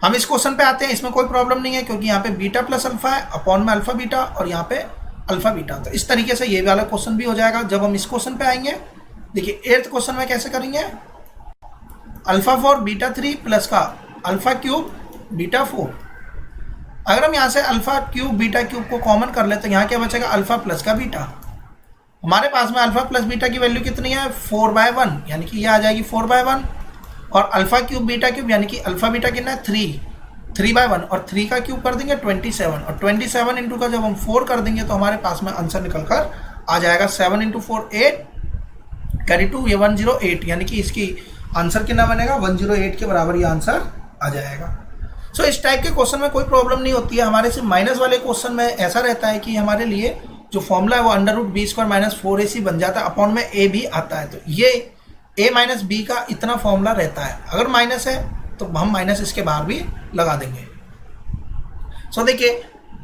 हम इस क्वेश्चन पे आते हैं, इसमें कोई प्रॉब्लम नहीं है क्योंकि यहाँ पे बीटा प्लस अल्फा है अपॉन में अल्फा बीटा और यहाँ पे अल्फा बीटा। तो इस तरीके से ये वाला क्वेश्चन भी हो जाएगा। जब हम इस क्वेश्चन पे आएंगे, देखिए 8th क्वेश्चन में कैसे करेंगे, अल्फा 4 बीटा 3 प्लस का अल्फा क्यूब बीटा 4। अगर हम यहाँ से अल्फा क्यूब बीटा क्यूब को कॉमन कर ले तो यहाँ क्या बचेगा अल्फा प्लस का बीटा। हमारे पास में अल्फा प्लस बीटा की वैल्यू कितनी है 4/1, यानी कि ये आ जाएगी 4/1, और अल्फा क्यूब बीटा क्यूब यानी कि अल्फा बीटा कितना है 3/1, और 3 का क्यूब कर देंगे 27, और 27 इंटू का जब हम 4 कर देंगे तो हमारे पास में आंसर निकल कर आ जाएगा 7 इंटू 4 8 कैरी 2, ये 108, यानी कि इसकी आंसर कितना बनेगा 108 के बराबर ये आंसर आ जाएगा। सो इस टाइप के क्वेश्चन में कोई प्रॉब्लम नहीं होती है। हमारे से माइनस वाले क्वेश्चन में ऐसा रहता है कि हमारे लिए जो फॉर्मूला है वो √b² - 4ac बन जाता है, अपॉन में a भी आता है, तो ये a माइनस b का इतना फॉर्मूला रहता है। अगर माइनस है तो हम माइनस इसके बाहर भी लगा देंगे। सो देखिए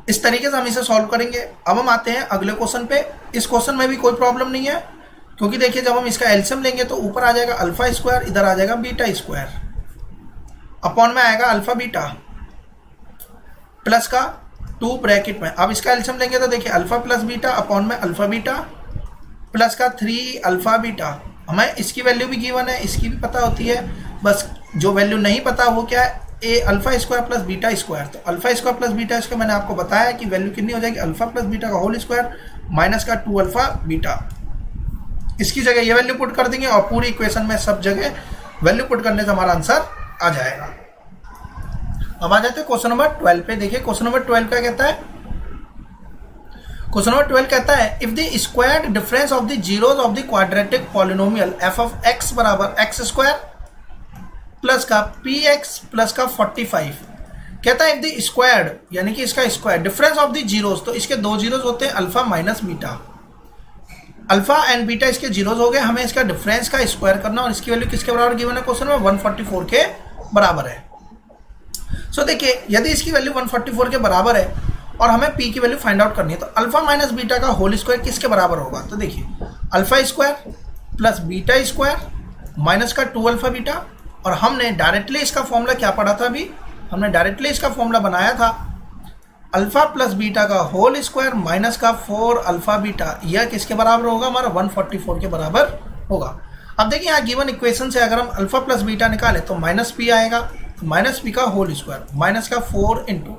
इस तरीके से हम इसे सॉल्व करेंगे। अब हम आते हैं अगले क्वेश्चन पे। इस क्वेश्चन में भी कोई प्रॉब्लम नहीं है, क्योंकि देखिए जब हम इसका एलसीएम लेंगे तो ऊपर आ जाएगा अल्फा स्क्वायर, इधर आ जाएगा बीटा स्क्वायर, अपॉन में आएगा अल्फा बीटा प्लस का 2 ब्रैकेट में। अब इसका एलसीएम लेंगे तो देखिए अल्फा प्लस बीटा अपॉन में अल्फा बीटा प्लस का 3 अल्फा बीटा। हमें इसकी वैल्यू भी गिवन है, इसकी भी पता होती है, बस जो वैल्यू नहीं पता वो क्या है ए alpha square plus beta square. तो अल्फा स्क्वायर प्लस बीटा इसका मैंने आपको बताया कि वैल्यू कितनी हो जाएगी अल्फा प्लस बीटा का होल स्क्वायर माइनस का 2 अल्फा बीटा। इसकी जगह ये वैल्यू पुट कर देंगे और पूरी इक्वेशन में सब जगह वैल्यू पुट करने से हमारा आंसर आ जाएगा। अब आ जाते हैं क्वेश्चन नंबर 12 पे। देखिए क्वेश्चन नंबर 12 क्या कहता है। क्वेश्चन नंबर 12 कहता है if the squared difference of the zeros of the quadratic polynomial F of x बराबर एक्स स्क्वायर प्लस का पी एक्स प्लस का 45। कहता है इफ द स्क्वायर्ड यानी कि इसका square difference of the zeros, तो इसके दो जीरोस होते हैं alpha minus beta, alpha and beta इसके जीरोस हो गए, हमें इसका डिफरेंस का स्क्वायर करना और इसकी वैल्यू किसके बराबर गिवन है क्वेश्चन में 144 के बराबर है। सो देखिए यदि इसकी वैल्यू 144 के बराबर है और हमें p की वैल्यू फाइंड आउट करनी है तो अल्फा माइनस बीटा का होल स्क्वायर किसके बराबर होगा। तो देखिए alpha square plus beta square minus का 2 अल्फा बीटा, और हमने डायरेक्टली इसका फॉर्मूला क्या पढ़ा था अभी, हमने डायरेक्टली इसका फॉर्मूला बनाया था अल्फा प्लस बीटा का होल स्क्वायर माइनस का 4 अल्फा बीटा, यह किसके बराबर होगा हमारा 144 के बराबर होगा। अब देखिए यहाँ गिवन इक्वेशन से अगर हम अल्फा प्लस बीटा निकाले तो माइनस पी आएगा, तो माइनस पी का होल स्क्वायर माइनस का 4 इंटू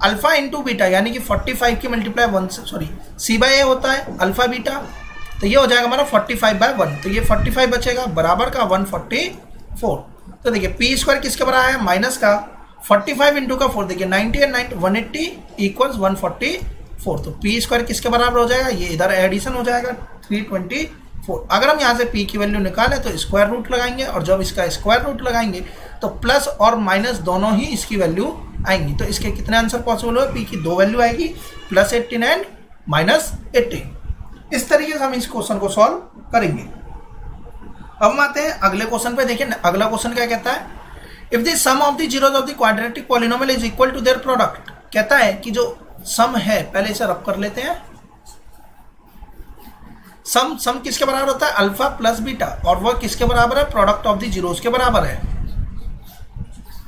अल्फा इंटू बीटा यानी कि 45 की मल्टीप्लाई 1 से सॉरी c/a होता है अल्फा बीटा, तो ये हो जाएगा हमारा 45/1, तो ये 45 बचेगा बराबर का 144। तो देखिए पी स्क्वायर किसके बराबर है माइनस का 45 इंटू का 4, देखिए 90 एंड 180 इक्वल्स 144, तो पी स्क्वायर किसके बराबर हो जाएगा, ये इधर एडिशन हो जाएगा 324। अगर हम यहाँ से p की वैल्यू निकालें तो स्क्वायर रूट लगाएंगे, और जब इसका स्क्वायर रूट लगाएंगे तो प्लस और माइनस दोनों ही इसकी वैल्यू आएंगी। तो इसके कितने आंसर पॉसिबल हुए, p की 2 वैल्यू आएगी +18 एंड -18। इस तरीके से हम इस क्वेश्चन को सॉल्व करेंगे। अब हम आते हैं अगले क्वेश्चन पे। देखिए अगला क्वेश्चन क्या कहता है, if the sum of the zeros of the quadratic polynomial is equal to their product. कहता है कि जो सम है, पहले इसे रब कर लेते हैं, सम किसके बराबर होता है अल्फा प्लस बीटा, और वह किसके बराबर है प्रोडक्ट ऑफ द जीरोस के बराबर है।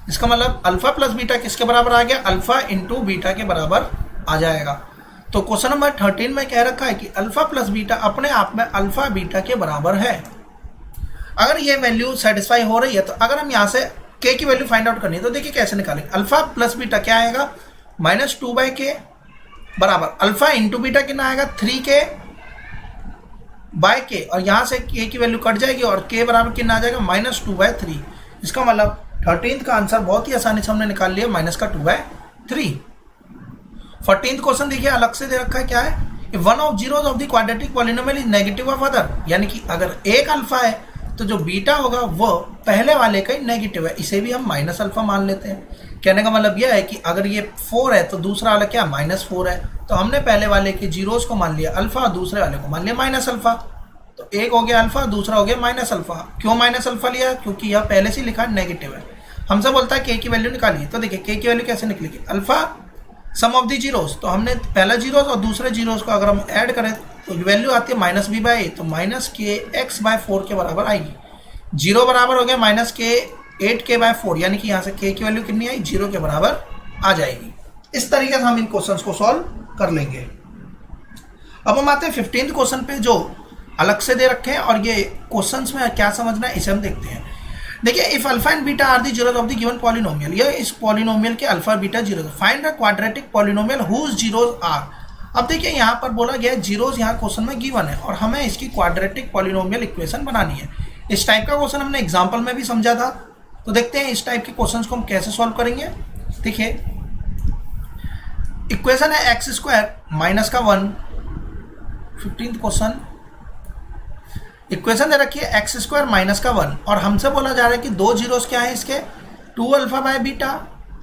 इसका मतलब अल्फा प्लस बीटा किसके बराबर आ गया, अल्फा इंटू बीटा के बराबर आ जाएगा। तो क्वेश्चन नंबर 13 में कह रखा है कि अल्फा प्लस बीटा अपने आप में अल्फा बीटा के बराबर है। अगर ये वैल्यू सेटिस्फाई हो रही है तो अगर हम यहाँ से k की वैल्यू फाइंड आउट करनी है तो देखिए कैसे निकालेंगे। अल्फा प्लस बीटा क्या आएगा -2/k बराबर अल्फा इंटू बीटा कितना आएगा 3k/k, और यहाँ से k की वैल्यू कट जाएगी और k बराबर कितना आ जाएगा -2/3। इसका मतलब 13th का आंसर बहुत ही आसानी से हमने निकाल लिया माइनस का 2/3। 14th क्वेश्चन देखिए अलग से दे रखा है, क्या है, if one of zeros of the quadratic polynomial is negative of other, यानी कि अगर एक अल्फा है तो जो बीटा होगा वो पहले वाले का ही नेगेटिव है, इसे भी हम माइनस अल्फा मान लेते हैं। कहने का मतलब यह है कि अगर ये 4 है तो दूसरा वाला क्या -4 है, तो हमने पहले वाले के जीरोस को मान लिया अल्फा और दूसरे वाले को मान लिया माइनस अल्फा। तो एक हो गया अल्फा, दूसरा हो गया माइनस अल्फा। क्यों माइनस अल्फा लिया, क्योंकि यह पहले से लिखा नेगेटिव है। हमसे बोलता है k की वैल्यू निकालिए, तो देखिए k की वैल्यू कैसे निकलेगी, alpha sum of the zeros, तो हमने पहला जीरोस और दूसरे जीरोस को अगर हम ऐड करें तो वैल्यू आती है -b/a, तो -kx/4 के बराबर आएगी। 0 बराबर हो गया -k8k/4, यानी कि यहाँ से k की वैल्यू कितनी आई 0 के बराबर आ जाएगी। इस तरीके से हम इन क्वेश्चंस को सॉल्व कर लेंगे। अब हम आते हैं 15th क्वेश्चन पे जो अलग से दे रखे हैं, और ये क्वेश्चंस में क्या समझना है इसे हम देखते हैं। देखिए if alpha and beta are the zeros of the given polynomial, यह इस पॉलिनोमियल के alpha beta zeros. Find the quadratic polynomial whose zeros are. अब देखिए यहाँ पर बोला गया है जीरोज यहाँ क्वेश्चन में गिवन है और हमें इसकी क्वाड्रेटिक पॉलिनोमियल इक्वेशन बनानी है। इस टाइप का क्वेश्चन हमने एग्जाम्पल में भी समझा था, तो देखते हैं इस टाइप के क्वेश्चन को हम कैसे सॉल्व करेंगे। देखिए इक्वेशन है एक्स स्क्वायर माइनस का 1, 15th क्वेश्चन। इक्वेशन दे रखी है एक्स स्क्वायर माइनस का 1 और हमसे बोला जा रहा है कि दो जीरोस क्या है इसके, 2 अल्फा बाय बीटा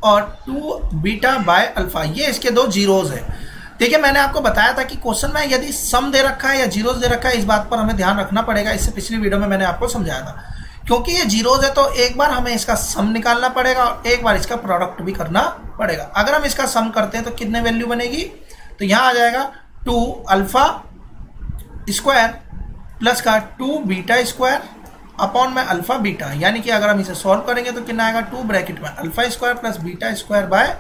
और 2 बीटा बाय अल्फा, ये इसके दो जीरोस है। देखिए मैंने आपको बताया था कि क्वेश्चन में यदि सम दे रखा है या जीरोस दे रखा है, इस बात पर हमें ध्यान रखना पड़ेगा। इससे पिछली वीडियो में मैंने आपको समझाया था। क्योंकि ये जीरोस है तो एक बार हमें इसका सम निकालना पड़ेगा और एक बार इसका प्रोडक्ट भी करना पड़ेगा। अगर हम इसका सम करते हैं तो कितने वैल्यू बनेगी, तो यहाँ आ जाएगा 2 अल्फा स्क्वायर प्लस का 2 बीटा स्क्वायर अपॉन में अल्फा बीटा, यानी कि अगर हम इसे सॉल्व करेंगे तो कितना आएगा 2 ब्रैकेट में alpha square plus beta square by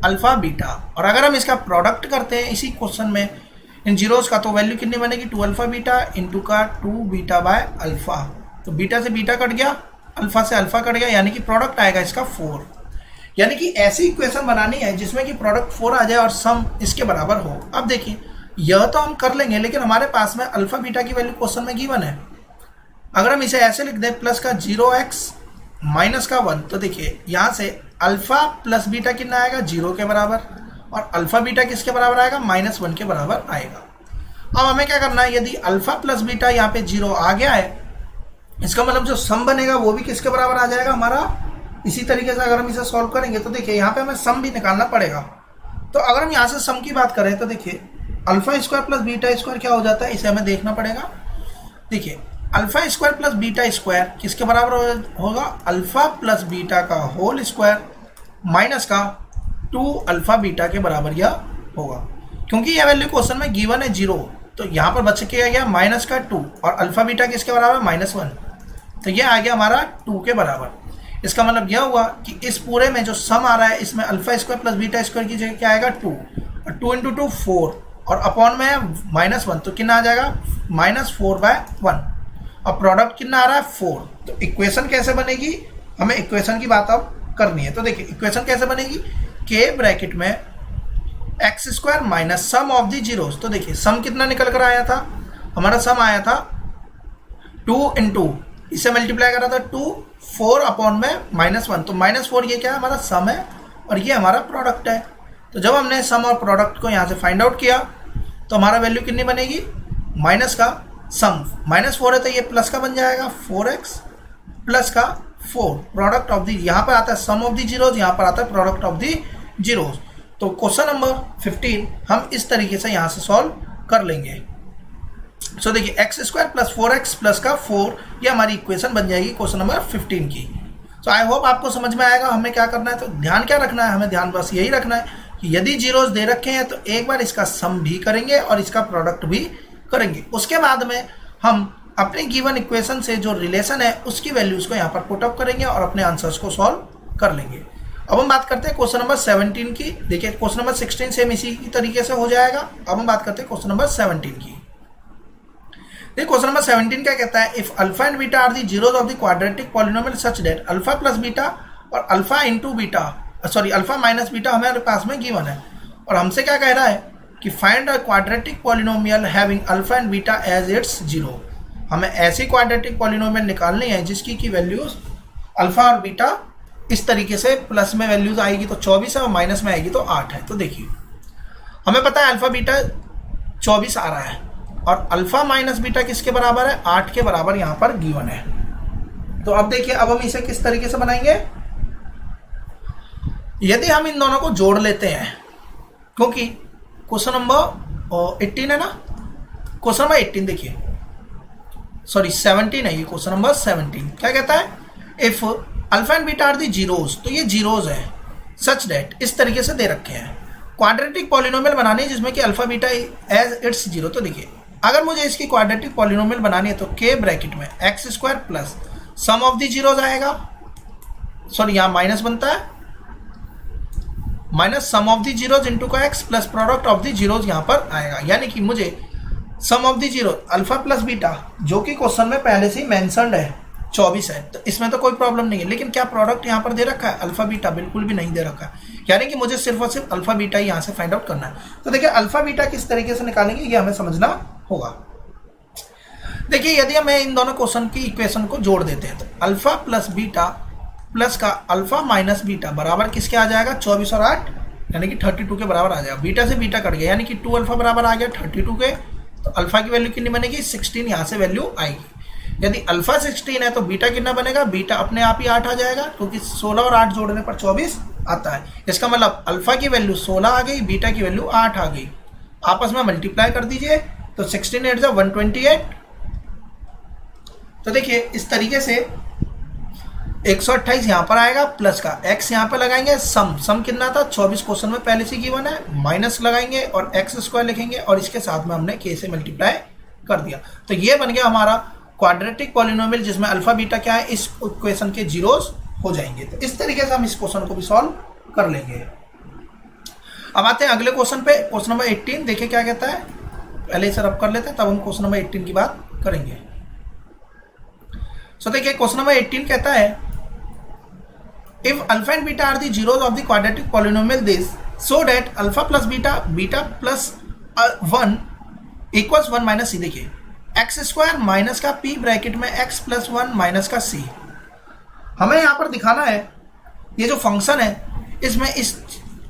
alpha beta. और अगर हम इसका प्रोडक्ट करते हैं इसी क्वेश्चन में इन जीरोस का, तो वैल्यू कितनी बनेगी 2 अल्फा बीटा इंटू का 2 बीटा बाय अल्फा। तो बीटा से बीटा कट गया, अल्फा से अल्फा कट गया, यानी कि प्रोडक्ट आएगा इसका 4। यानी कि ऐसी इक्वेशन बनानी है जिसमें कि प्रोडक्ट 4 आ जाए और सम इसके बराबर हो। अब देखिए यह तो हम कर लेंगे, लेकिन हमारे पास में अल्फा बीटा की वैल्यू क्वेश्चन में गिवन है। अगर हम इसे ऐसे लिख दें प्लस का 0x माइनस का 1, तो देखिए यहाँ से अल्फा प्लस बीटा कितना आएगा 0 के बराबर और अल्फा बीटा किसके बराबर आएगा -1 के बराबर आएगा। अब हमें क्या करना है, यदि अल्फा प्लस बीटा यहाँ पे 0 आ गया है, इसका मतलब जो सम बनेगा वो भी किसके बराबर आ जाएगा हमारा। इसी तरीके से अगर हम इसे सॉल्व करेंगे तो देखिए यहाँ पे हमें सम भी निकालना पड़ेगा। तो अगर हम यहाँ से सम की बात करें तो देखिए alpha square plus beta square क्या हो जाता है, इसे हमें देखना पड़ेगा। देखिए alpha square plus beta square किसके बराबर होगा, अल्फा प्लस बीटा का होल स्क्वायर माइनस का 2 अल्फा बीटा के बराबर यह होगा। क्योंकि यह वैल्यू क्वेश्चन में गिवन है 0, तो यहाँ पर बच के आ गया माइनस का 2 और अल्फा बीटा किसके बराबर -1, तो यह आ गया हमारा 2 के बराबर। इसका मतलब यह हुआ कि इस पूरे में जो सम आ रहा है इसमें alpha square plus beta square की जगह क्या आएगा 2 और 2 इंटू 2 4 और अपॉन में -1, तो कितना आ जाएगा -4/1 और प्रोडक्ट कितना आ रहा है 4। तो इक्वेशन कैसे बनेगी, हमें इक्वेशन की बात अब करनी है। तो देखिए इक्वेशन कैसे बनेगी, के ब्रैकेट में x square minus sum of the zeros. तो देखिए सम कितना निकल कर आया था, हमारा सम आया था 2 इंटू इसे मल्टीप्लाई करा था 2 4 अपॉन में -1, तो -4 ये क्या है हमारा सम है और ये हमारा प्रोडक्ट है। तो जब हमने सम और प्रोडक्ट को यहाँ से फाइंड आउट किया तो हमारा वैल्यू कितनी बनेगी, माइनस का सम -4 है तो ये प्लस का बन जाएगा 4x प्लस का 4 प्रोडक्ट ऑफ द, यहाँ पर आता है सम ऑफ द जीरोस, यहाँ पर आता है प्रोडक्ट ऑफ द जीरोस। तो क्वेश्चन नंबर 15 हम इस तरीके से यहाँ से सॉल्व कर लेंगे। सो देखिए x square plus 4x plus का 4 ये हमारी इक्वेशन बन जाएगी क्वेश्चन नंबर 15 की। सो आई होप आपको समझ में आएगा हमें क्या करना है। तो ध्यान क्या रखना है, हमें ध्यान बस यही रखना है कि यदि जीरोस दे रखे हैं तो एक बार इसका सम भी करेंगे और इसका प्रोडक्ट भी करेंगे। उसके बाद में हम अपने गिवन इक्वेशन से जो रिलेशन है उसकी वैल्यूज को यहाँ पर पुट अप करेंगे और अपने आंसर्स को सॉल्व कर लेंगे। अब हम बात करते हैं क्वेश्चन नंबर 17 की। देखिए क्वेश्चन नंबर 16 सेम इसी तरीके से हो जाएगा। अब हम बात करते हैं क्वेश्चन नंबर 17 की। देखिए क्वेश्चन नंबर 17 क्या कहता है, if alpha and beta are the zeros of the quadratic polynomial such that alpha plus beta और alpha into beta alpha minus beta हमारे पास में गिवन है और हमसे क्या कह रहा है कि find a quadratic polynomial having alpha and beta as its zero. हमें ऐसी क्वाड्रेटिक पॉलिनोमियल निकालनी है जिसकी की वैल्यूज अल्फा और बीटा इस तरीके से प्लस में वैल्यूज आएगी तो 24 है और माइनस में आएगी तो 8 है। तो देखिए हमें पता है अल्फा बीटा 24 आ रहा है और अल्फा माइनस बीटा किसके बराबर है, 8 के बराबर यहाँ पर गिवन है। तो अब देखिए अब हम इसे किस तरीके से बनाएंगे, यदि हम इन दोनों को जोड़ लेते हैं, क्योंकि क्वेश्चन नंबर 18 है ना, क्वेश्चन नंबर 18 देखिए 17 है ये क्वेश्चन नंबर 17 क्या कहता है, if alpha and beta are the zeros, तो ये जीरोस है सच दैट इस तरीके से दे रखे हैं क्वाड्रेटिक पॉलिनोमियल बनानी है जिसमें कि alpha beta as its zero. तो देखिए अगर मुझे इसकी क्वाड्रेटिक पॉलिनोमियल बनानी है तो के ब्रैकेट में x square plus sum of the zeros आएगा, सॉरी यहाँ माइनस बनता है minus sum of the zeros into का x plus product of the zeros यहाँ पर आएगा। यानी कि मुझे sum of the zero alpha plus beta जो कि क्वेश्चन में पहले से ही मेंशन्ड है 24 है, तो इसमें तो कोई प्रॉब्लम नहीं है। लेकिन क्या प्रोडक्ट यहाँ पर दे रखा है? अल्फा बीटा बिल्कुल भी नहीं दे रखा है, यानी कि मुझे सिर्फ और सिर्फ अल्फा बीटा यहाँ से फाइंड आउट करना है। तो देखिए अल्फा बीटा किस तरीके से निकालेंगे ये हमें समझना होगा। देखिए यदि हम इन दोनों क्वेश्चन की इक्वेशन को जोड़ देते हैं तो अल्फा प्लस बीटा प्लस का अल्फा माइनस बीटा बराबर किसके आ जाएगा? 24 और 8 यानी कि 32 के बराबर आ जाएगा। बीटा से बीटा कट गया यानी कि 2 अल्फा बराबर आ गया 32 के। तो अल्फा की वैल्यू कितनी बनेगी? 16 यहाँ से वैल्यू आएगी। यदि अल्फा 16 है तो बीटा कितना बनेगा? बीटा अपने आप ही 8 आ जाएगा, क्योंकि 16 और 8 जोड़ने पर 24 आता है। इसका मतलब अल्फा की वैल्यू 16 आ गई, बीटा की वैल्यू 8 आ गई। आपस में मल्टीप्लाई कर दीजिए तो 16 8 128। तो देखिए इस तरीके से 128 यहाँ पर आएगा, प्लस का x यहाँ पर लगाएंगे, सम कितना था? 24 क्वेश्चन में पहले से गिवन है, माइनस लगाएंगे और x स्क्वायर लिखेंगे और इसके साथ में हमने k से मल्टीप्लाई कर दिया। तो ये बन गया हमारा क्वाड्रेटिक पॉलिनोमियल, जिसमें अल्फा बीटा क्या है? इस इक्वेशन के जीरोस हो जाएंगे। तो इस तरीके से हम इस क्वेश्चन को भी सॉल्व कर लेंगे। अब आते हैं अगले क्वेश्चन पे, क्वेश्चन नंबर 18। देखिए क्या कहता है, पहले इसे रब कर लेते हैं तब हम क्वेश्चन नंबर 18 की बात करेंगे। सो देखिए क्वेश्चन नंबर 18 कहता है if alpha and beta are the zeros of the quadratic polynomial this so that alpha plus beta plus 1 equals 1 minus c। देखिए x स्क्वायर माइनस का p ब्रैकेट में x प्लस 1 माइनस का c, हमें यहाँ पर दिखाना है ये जो फंक्शन है इसमें इस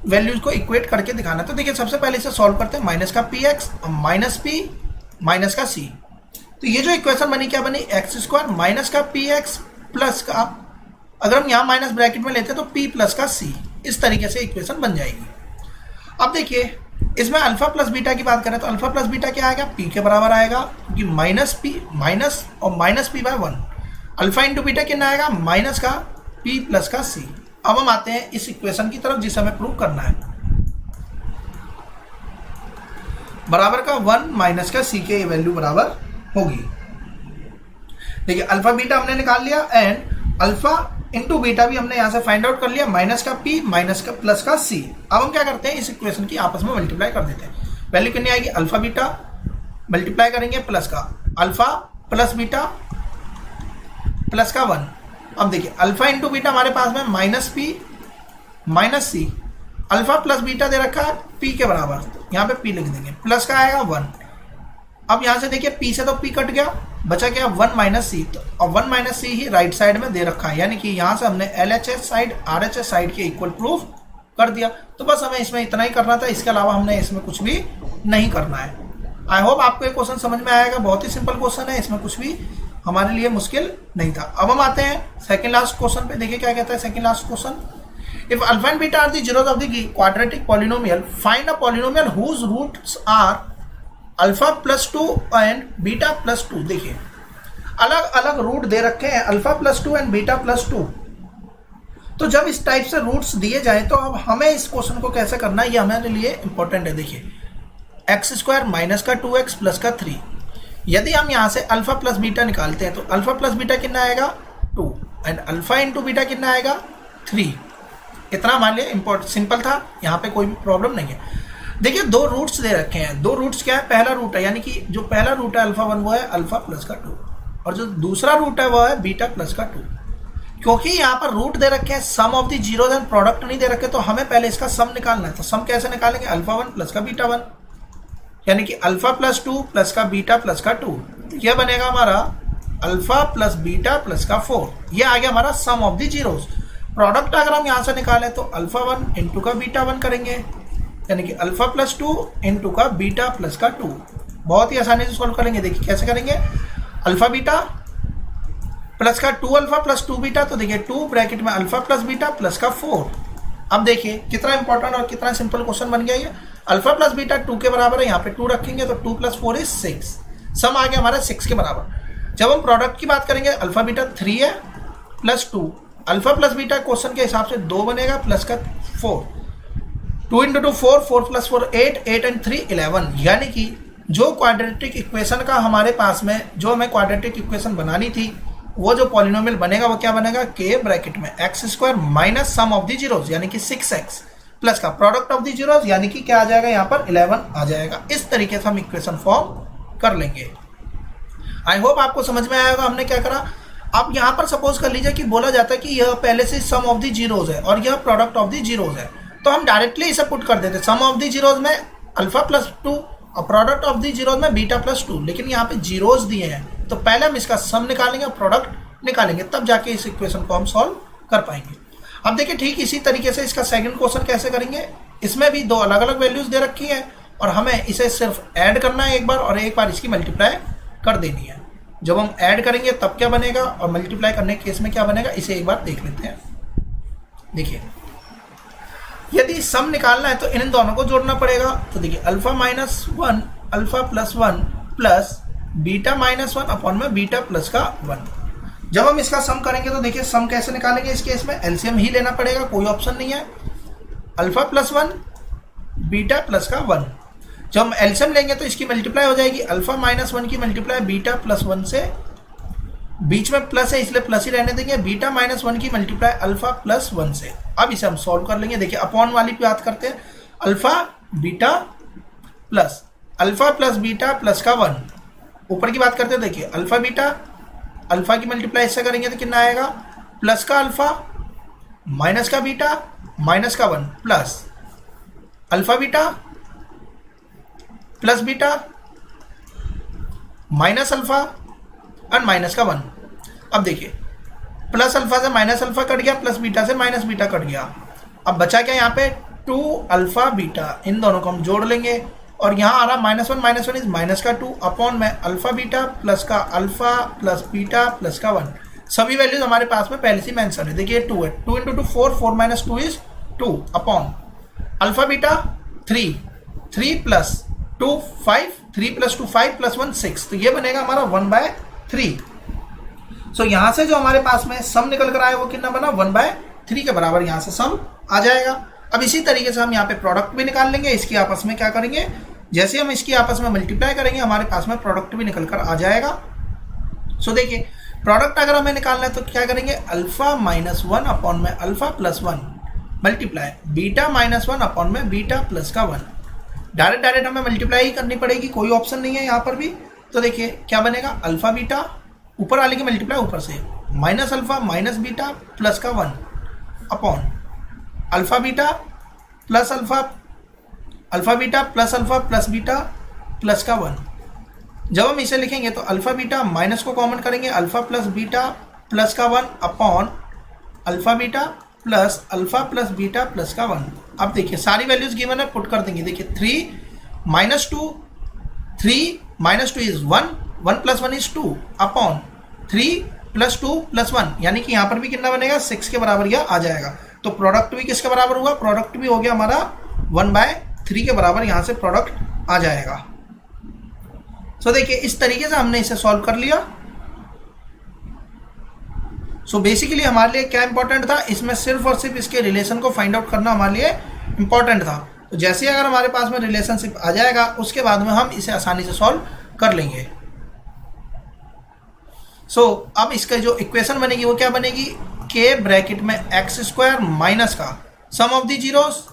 वैल्यूज को इक्वेट करके दिखाना है। तो देखिए सबसे पहले इसे सॉल्व करते हैं, माइनस का px माइनस p माइनस का c। तो ये जो इक्वेशन बनी क्या बनी? एक्स स्क्वायर माइनस का px प्लस का, अगर हम यहाँ माइनस ब्रैकेट में लेते हैं तो p प्लस का c, इस तरीके से इक्वेशन बन जाएगी। अब देखिए इसमें अल्फा प्लस बीटा की बात करें तो अल्फा प्लस बीटा क्या आएगा? p के बराबर आएगा, क्योंकि माइनस p माइनस और minus p by 1। Alpha into beta कितना आएगा? माइनस का p प्लस का c। अब हम आते हैं इस इक्वेशन की तरफ जिसे हमें प्रूव करना है। बराबर का 1 माइनस का c के वैल्यू बराबर होगी। देखिए अल्फा बीटा हमने निकाल लिया एंड अल्फा इंटू बीटा भी हमने यहाँ से फाइंड आउट कर लिया, माइनस का p माइनस का प्लस का c। अब हम क्या करते हैं, इस इक्वेशन की आपस में मल्टीप्लाई कर देते हैं। वैल्यू कितनी आएगी? अल्फा बीटा मल्टीप्लाई करेंगे प्लस का अल्फा प्लस बीटा प्लस का 1। अब देखिए अल्फा इंटू बीटा हमारे पास में minus p minus c, alpha plus beta दे रखा है p के बराबर, तो यहाँ पे p लिख देंगे, प्लस का आएगा 1। अब यहाँ से देखिए p से तो p कट गया, बचा क्या? 1 माइनस सी। तो और 1 माइनस सी ही राइट साइड में दे रखा है, यानी कि यहाँ से हमने LHS साइड RHS साइड के इक्वल प्रूफ कर दिया। तो बस हमें इसमें इतना ही करना था, इसके अलावा हमने इसमें कुछ भी नहीं करना है। आई होप आपको ये क्वेश्चन समझ में आएगा, बहुत ही सिंपल क्वेश्चन है, इसमें कुछ भी हमारे लिए मुश्किल नहीं था। अब हम आते हैं सेकेंड लास्ट क्वेश्चन पे। देखिए क्या कहता है second last question, if alpha and beta are the zeros of the quadratic polynomial find a polynomial whose roots are alpha plus 2 and beta plus 2। देखिए अलग अलग रूट दे रखे हैं, alpha plus 2 and beta plus 2। तो जब इस टाइप से रूट्स दिए जाए तो अब हमें इस क्वेश्चन को कैसे करना है ये हमारे लिए इंपॉर्टेंट है। देखिए एक्स स्क्वायर माइनस का 2x प्लस का 3, यदि हम यहाँ से अल्फा प्लस बीटा निकालते हैं तो अल्फा प्लस बीटा कितना आएगा? 2 एंड अल्फा इंटू बीटा कितना आएगा? 3। इतना हमारे लिए इंपॉर्टेंट सिंपल था, यहाँ पे कोई भी प्रॉब्लम नहीं है। देखिए दो रूट्स दे रखे हैं, दो रूट्स क्या है? पहला रूट है यानी कि जो पहला रूट है अल्फा 1 वो है अल्फा प्लस का 2, और जो दूसरा रूट है वो है बीटा प्लस का 2। क्योंकि यहाँ पर रूट दे रखे हैं, sum of the zeros and product नहीं दे रखे, तो हमें पहले इसका सम निकालना है। तो सम कैसे निकालेंगे? अल्फा 1 प्लस का बीटा 1, यानी कि अल्फा प्लस 2 प्लस का बीटा प्लस का 2। यह बनेगा हमारा अल्फा प्लस बीटा प्लस का 4। यह आ गया हमारा सम ऑफ द जीरोस। प्रोडक्ट अगर हम यहाँ से निकालें तो अल्फा 1 इंटू का बीटा 1 करेंगे, यानी कि अल्फा प्लस 2 इंटू का बीटा प्लस का 2। बहुत ही आसानी से सॉल्व करेंगे। देखिए कैसे करेंगे, अल्फा बीटा प्लस का 2 अल्फा प्लस 2 बीटा, तो देखिए 2 ब्रैकेट में अल्फा प्लस बीटा प्लस का 4। अब देखिए कितना इंपॉर्टेंट और कितना सिंपल क्वेश्चन बन गया ये। अल्फा प्लस बीटा 2 के बराबर है, यहाँ पे 2 रखेंगे तो 2 प्लस 4 इज 6। सम आ गया हमारा 6 के बराबर। जब हम प्रोडक्ट की बात करेंगे अल्फा बीटा 3 है plus 2, alpha plus beta question के हिसाब से 2 बनेगा प्लस का 4, 2 इंटू 2 4, 4 प्लस 4 8, 8 एंड 3 11। यानी कि जो क्वाड्रेटिक इक्वेशन का हमारे पास में जो हमें क्वाड्रेटिक इक्वेशन बनानी थी वो जो पॉलिनोमियल बनेगा वो क्या बनेगा? के ब्रैकेट में x square minus sum of the zeros यानी कि 6x प्लस का प्रोडक्ट ऑफ द जीरोस यानी कि क्या आ जाएगा यहाँ पर 11 आ जाएगा। इस तरीके से हम इक्वेशन फॉर्म कर लेंगे। आई होप आपको समझ में आएगा हमने क्या करा। अब यहाँ पर सपोज कर लीजिए कि बोला जाता है कि यह पहले से सम ऑफ द जीरोज है और यह प्रोडक्ट ऑफ द जीरोज है, तो हम डायरेक्टली इसे पुट कर देते, सम ऑफ द जीरोज में अल्फा प्लस 2 और प्रोडक्ट ऑफ द जीरोज में बीटा प्लस 2, लेकिन यहाँ पे जीरोज दिए हैं तो पहले हम इसका सम निकालेंगे और प्रोडक्ट निकालेंगे, तब जाके इस इक्वेशन को हम सॉल्व कर पाएंगे। अब देखिए ठीक इसी तरीके से इसका सेकंड क्वेश्चन कैसे करेंगे, इसमें भी दो अलग अलग वैल्यूज दे रखी है और हमें इसे सिर्फ ऐड करना है एक बार और एक बार इसकी मल्टीप्लाई कर देनी है। जब हम ऐड करेंगे तब क्या बनेगा और मल्टीप्लाई करने के केस में क्या बनेगा, इसे एक बार देख लेते हैं। देखिए यदि सम निकालना है तो इन दोनों को जोड़ना पड़ेगा, तो देखिए alpha minus 1 alpha plus 1 plus beta minus 1 upon में बीटा प्लस का 1। जब हम इसका सम करेंगे तो देखिए सम कैसे निकालेंगे, इस केस में एलसीएम ही लेना पड़ेगा, कोई ऑप्शन नहीं है। अल्फा प्लस 1 बीटा प्लस का 1, जब हम एलसीएम लेंगे तो इसकी मल्टीप्लाई हो जाएगी, अल्फा माइनस 1 की मल्टीप्लाई बीटा प्लस 1 से, बीच में प्लस है इसलिए प्लस ही रहने देंगे, बीटा माइनस 1 की मल्टीप्लाई अल्फा प्लस 1 से। अब इसे हम सॉल्व कर लेंगे। देखिए अपॉन वाली पे बात करते हैं, alpha beta plus alpha plus beta plus का 1, ऊपर की बात करते हैं। देखिए अल्फा बीटा, अल्फा की मल्टीप्लाई इससे करेंगे तो कितना आएगा, प्लस का अल्फा माइनस का बीटा माइनस का 1 plus alpha beta plus beta minus alpha और माइनस का 1। अब देखिए प्लस अल्फा से माइनस अल्फा कट गया, प्लस बीटा से माइनस बीटा कट गया, अब बचा क्या यहाँ पे 2 अल्फा बीटा, इन दोनों को हम जोड़ लेंगे और यहाँ आ रहा -1 इज माइनस का 2 अपॉन में अल्फा बीटा प्लस का अल्फा प्लस बीटा प्लस का 1। सभी वैल्यूज हमारे पास में पहले से मेंशन है। देखिए 2 है, 2 into 2 4, 4 minus 2 is 2 upon alpha beta 3, 3 plus 2 5, 3 plus 2 5 plus 1 6, तो ये बनेगा हमारा 1/3। सो यहाँ से जो हमारे पास में सम निकल कर आया वो कितना बना, 1/3 के बराबर यहाँ से सम आ जाएगा। अब इसी तरीके से हम यहाँ पे प्रोडक्ट भी निकाल लेंगे, इसकी आपस में क्या करेंगे, जैसे हम इसकी आपस में मल्टीप्लाई करेंगे हमारे पास में प्रोडक्ट भी निकल कर आ जाएगा। सो देखिए प्रोडक्ट अगर हमें निकालना है तो क्या करेंगे, अल्फा माइनस 1 अपॉन में alpha plus 1 multiply beta minus 1 upon में बीटा प्लस का 1। डायरेक्ट हमें मल्टीप्लाई ही करनी पड़ेगी, कोई ऑप्शन नहीं है यहाँ पर भी। तो देखिए क्या बनेगा, अल्फा बीटा ऊपर वाले की मल्टीप्लाई ऊपर से minus alpha minus beta plus का 1 upon alpha beta plus alpha, alpha beta plus alpha plus beta plus का 1। जब हम इसे लिखेंगे तो अल्फा बीटा माइनस को कॉमन करेंगे, अल्फा प्लस बीटा प्लस का 1 upon alpha beta plus alpha plus beta plus का 1। अब देखिए सारी वैल्यूज गिवन है, पुट कर देंगे। देखिए 3 minus 2, 3 minus 2 is 1, 1 plus 1 is 2 upon 3 plus 2 plus 1, यानी कि यहाँ पर भी कितना बनेगा, 6 के बराबर यह आ जाएगा। तो प्रोडक्ट भी किसके बराबर हुआ, प्रोडक्ट भी हो गया हमारा 1/3 के बराबर, यहाँ से प्रोडक्ट आ जाएगा। सो देखिए इस तरीके से हमने इसे सॉल्व कर लिया। सो बेसिकली हमारे लिए क्या इंपॉर्टेंट था, इसमें सिर्फ और सिर्फ इसके रिलेशन को फाइंड आउट करना हमारे लिए इंपॉर्टेंट था। तो जैसे अगर हमारे पास में रिलेशनशिप आ जाएगा उसके बाद में हम इसे आसानी से सॉल्व कर लेंगे। सो अब इसका जो इक्वेशन बनेगी वो क्या बनेगी, के ब्रैकेट में एक्स स्क्वायर माइनस का sum of the zeros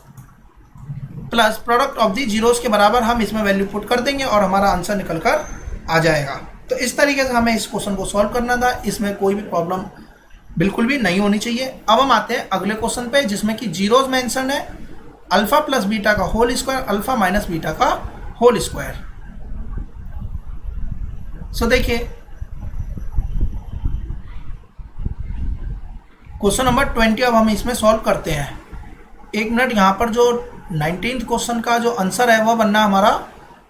plus product of the zeros के बराबर हम इसमें वैल्यू पुट कर देंगे और हमारा आंसर निकल कर आ जाएगा। तो इस तरीके से हमें इस क्वेश्चन को सॉल्व करना था, इसमें कोई भी प्रॉब्लम बिल्कुल भी नहीं होनी चाहिए। अब हम आते हैं अगले क्वेश्चन पे जिसमें कि जीरोस मेंशन है, अल्फा प्लस बीटा का whole square alpha minus beta का होल स्क्वायर। सो देखिए क्वेश्चन नंबर 20 अब हम इसमें सॉल्व करते हैं। एक मिनट, यहाँ पर जो 19th क्वेश्चन का जो आंसर है वह बनना हमारा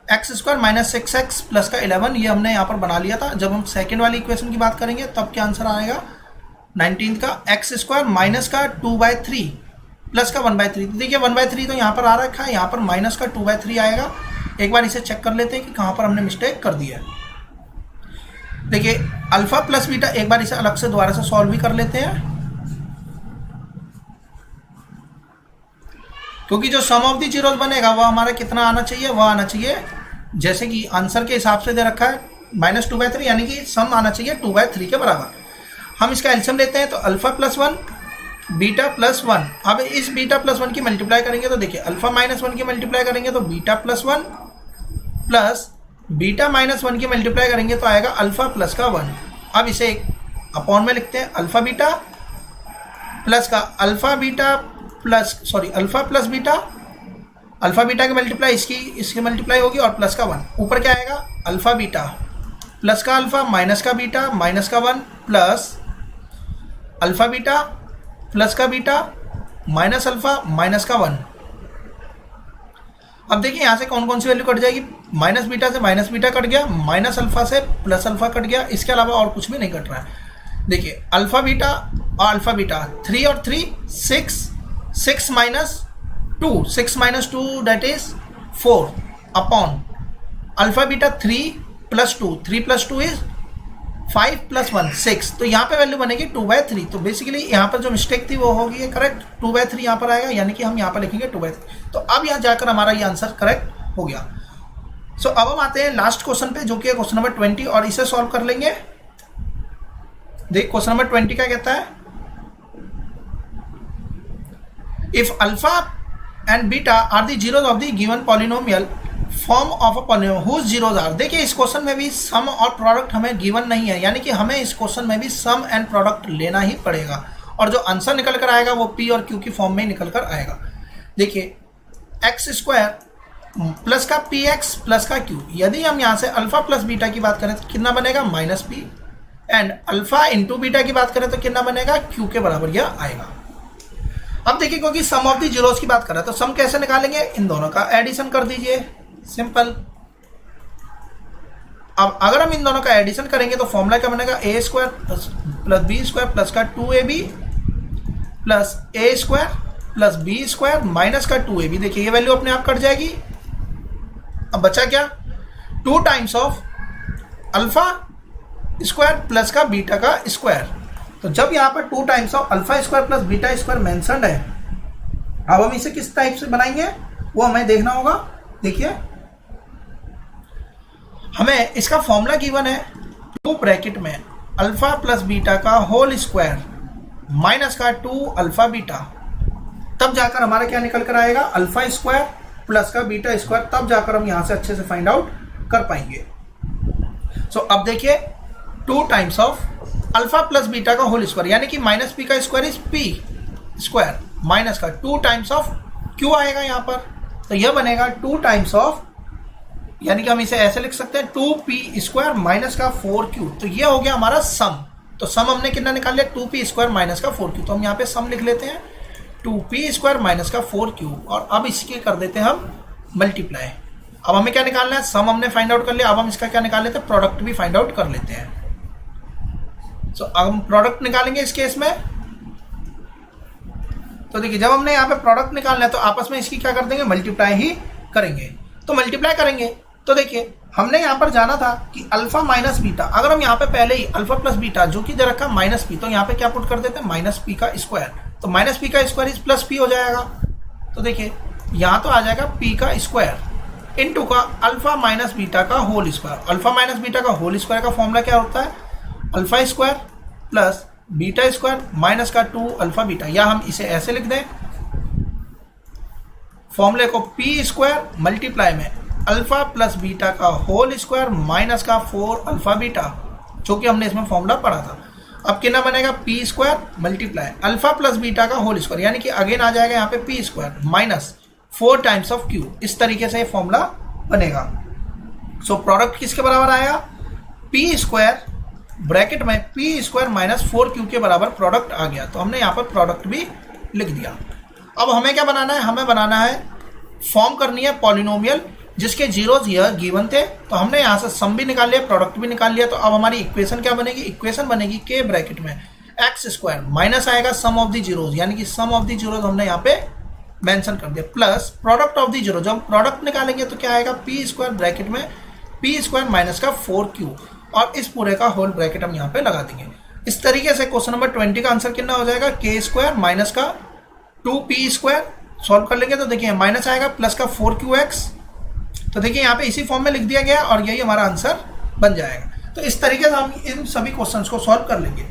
x square minus 6x plus का 11, ये हमने यहाँ पर बना लिया था। जब हम सेकेंड वाली इक्वेशन की बात करेंगे तब क्या आंसर आएगा 19th का एक्स स्क्वायर माइनस का 2/3 प्लस का 1/3। तो देखिए 1/3 तो यहाँ पर आ रखा है, यहाँ पर माइनस का 2/3 आएगा। एक बार इसे चेक कर लेते हैं कि कहाँ पर हमने मिस्टेक कर दी है। देखिए अल्फा प्लस बीटा, एक बार इसे अलग से दोबारा से सॉल्व भी कर लेते हैं, क्योंकि जो सम ऑफ द जीरोस बनेगा वह हमारा कितना आना चाहिए, वह आना चाहिए जैसे कि आंसर के हिसाब से दे रखा है -2/3, यानी कि सम आना चाहिए 2/3 के बराबर। हम इसका एलसीएम लेते हैं तो अल्फा प्लस 1 बीटा प्लस 1। अब इस बीटा प्लस 1 की मल्टीप्लाई करेंगे तो देखिए अल्फा माइनस 1 की मल्टीप्लाई करेंगे तो beta plus 1 plus beta minus 1 की मल्टीप्लाई करेंगे तो आएगा अल्फा प्लस का 1। अब इसे अपॉन में लिखते हैं अल्फा बीटा प्लस का alpha beta plus alpha plus beta, alpha beta की मल्टीप्लाई इसकी मल्टीप्लाई होगी और प्लस का 1। ऊपर क्या आएगा अल्फा बीटा प्लस का अल्फा माइनस का बीटा माइनस का 1 प्लस अल्फा बीटा प्लस का बीटा माइनस अल्फा माइनस का 1। अब देखिए यहाँ से कौन कौन सी वैल्यू कट जाएगी, माइनस बीटा से माइनस बीटा कट गया, माइनस अल्फा से प्लस अल्फा कट गया, इसके अलावा और कुछ भी नहीं कट रहा है। देखिए अल्फा बीटा और अल्फा बीटा 3 और 3 6, 6 minus 2, 6 minus 2 that is 4 upon alpha beta 3 plus 2, 3 plus 2 is 5 plus 1 6। तो यहाँ पे वैल्यू बनेगी 2/3। तो बेसिकली यहाँ पर जो मिस्टेक थी वो होगी करेक्ट, 2/3 यहाँ पर आएगा, यानी कि हम यहाँ पर लिखेंगे 2/3। तो अब यहाँ जाकर हमारा ये आंसर करेक्ट हो गया। सो अब हम आते हैं लास्ट क्वेश्चन पे, जो कि है क्वेश्चन नंबर 20, और इसे सॉल्व कर लेंगे। देख क्वेश्चन नंबर 20 क्या कहता है, if alpha and beta are the zeros of the given polynomial form of a polynomial whose zeros are. देखिए इस क्वेश्चन में भी सम और प्रोडक्ट हमें गिवन नहीं है, यानी कि हमें इस क्वेश्चन में भी सम एंड प्रोडक्ट लेना ही पड़ेगा, और जो आंसर निकल कर आएगा वो पी और क्यू की फॉर्म में निकल कर आएगा। देखिए एक्स स्क्वायर प्लस का पी एक्स प्लस का क्यू, यदि हम यहाँ से अल्फा प्लस बीटा की बात करें तो कितना बनेगा minus P, and alpha into beta की बात करें तो कितना बनेगा क्यू के बराबर यह आएगा। अब देखिए क्योंकि सम ऑफ द जीरोस की बात कर रहे हैं तो सम कैसे निकालेंगे, इन दोनों का एडिशन कर दीजिए, सिंपल। अब अगर हम इन दोनों का एडिशन करेंगे तो फॉर्मूला क्या बनेगा, a square plus B square plus का 2ab plus a square plus B square minus का 2ab। देखिए ये वैल्यू अपने आप कट जाएगी। अब बचा क्या, 2 times of alpha square plus का बीटा का स्क्वायर। तो जब यहाँ पर 2 times of alpha square plus beta square mentioned है, अब हम इसे किस टाइप से बनाएंगे वो हमें देखना होगा। देखिए हमें इसका फॉर्मूला गिवन है 2 ब्रैकेट में अल्फा प्लस बीटा का होल स्क्वायर माइनस का 2 अल्फा बीटा, तब जाकर हमारा क्या निकल कर आएगा अल्फा स्क्वायर प्लस का बीटा स्क्वायर, तब जाकर हम यहां से अच्छे से फाइंड आउट कर पाएंगे। सो अब देखिए 2 times of alpha plus beta का होल स्क्वायर, यानी कि माइनस पी का square is P square minus का 2 टाइम्स ऑफ क्यू आएगा यहाँ पर, तो यह बनेगा 2 टाइम्स ऑफ, यानी कि हम इसे ऐसे लिख सकते हैं 2p स्क्वायर माइनस का 4q। तो ये हो गया हमारा सम। तो सम हमने कितना निकाल लिया 2p स्क्वायर माइनस का 4q, तो हम यहाँ पे सम लिख लेते हैं 2p स्क्वायर माइनस का 4q, और अब इसके कर देते हैं हम मल्टीप्लाई। अब हमें क्या निकालना है, सम हमने फाइंड आउट कर लिया, अब हम इसका क्या निकाल लेते हैं, प्रोडक्ट भी फाइंड आउट कर लेते हैं। सो अब हम प्रोडक्ट निकालेंगे इस केस में। तो देखिए जब हमने यहाँ पे प्रोडक्ट निकालना है तो आपस में इसकी क्या कर देंगे, मल्टीप्लाई ही करेंगे। तो मल्टीप्लाई करेंगे तो देखिए हमने यहाँ पर जाना था कि अल्फा माइनस बीटा, अगर हम यहाँ पे पहले ही अल्फा प्लस बीटा जो कि दे रखा माइनस पी, तो यहाँ पे क्या पुट कर देते हैं माइनस पी का स्क्वायर, तो माइनस पी का स्क्वायर इज प्लस पी हो जाएगा। तो देखिए यहाँ तो आ जाएगा पी का स्क्वायर इनटू का अल्फा माइनस बीटा का whole square. Alpha minus beta का होल स्क्वायर का फॉर्मूला क्या होता है, alpha square plus beta square minus का 2 अल्फा बीटा, या हम इसे ऐसे लिख दें फॉर्मूले को पी स्क्वायर मल्टीप्लाई में अल्फा प्लस बीटा का होल स्क्वायर माइनस का 4 अल्फा बीटा, जो कि हमने इसमें फॉर्मूला पढ़ा था। अब कितना बनेगा P square multiply alpha plus beta का होल स्क्वायर, यानी कि अगेन आ जाएगा यहाँ पे P square minus 4 times of Q. इस तरीके से ये फॉर्मूला बनेगा। सो प्रोडक्ट किसके बराबर आएगा, पी स्क्वायर ब्रैकेट में पी स्क्वायर माइनस 4q के बराबर प्रोडक्ट आ गया। तो हमने यहाँ पर प्रोडक्ट भी लिख दिया। अब हमें क्या बनाना है, हमें बनाना है फॉर्म करनी है पॉलिनोमियल जिसके जीरोज यह गिवन थे। तो हमने यहाँ से सम भी निकाल लिया, प्रोडक्ट भी निकाल लिया। तो अब हमारी इक्वेशन क्या बनेगी, इक्वेशन बनेगी के ब्रैकेट में एक्स स्क्वायर माइनस आएगा सम ऑफ द जीरोज, यानी कि सम ऑफ द जीरोज हमने यहाँ पे मेंशन कर दिया, plus product of the zero. जब हम प्रोडक्ट निकालेंगे तो क्या आएगा पी स्क्वायर ब्रैकेट में पी स्क्वायर माइनस का 4q, और इस पूरे का होल ब्रैकेट हम यहाँ पे लगा देंगे। इस तरीके से क्वेश्चन नंबर 20 का आंसर कितना हो जाएगा, के स्क्वायर माइनस का 2p स्क्वायर। सॉल्व कर लेंगे तो देखिए माइनस आएगा प्लस का 4qx, तो देखिए यहाँ पे इसी फॉर्म में लिख दिया गया और यही हमारा आंसर बन जाएगा। तो इस तरीके से हम इन सभी क्वेश्चंस को सॉल्व कर लेंगे।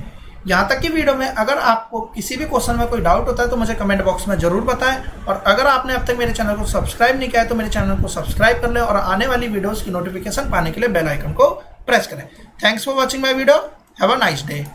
यहाँ तक की वीडियो में अगर आपको किसी भी क्वेश्चन में कोई डाउट होता है तो मुझे कमेंट बॉक्स में जरूर बताएं, और अगर आपने अब तक मेरे चैनल को सब्सक्राइब नहीं किया है तो मेरे चैनल को सब्सक्राइब कर लें और आने वाली वीडियोस की नोटिफिकेशन पाने के लिए बेल आइकन को प्रेस करें। Thanks for watching my video, have a nice day.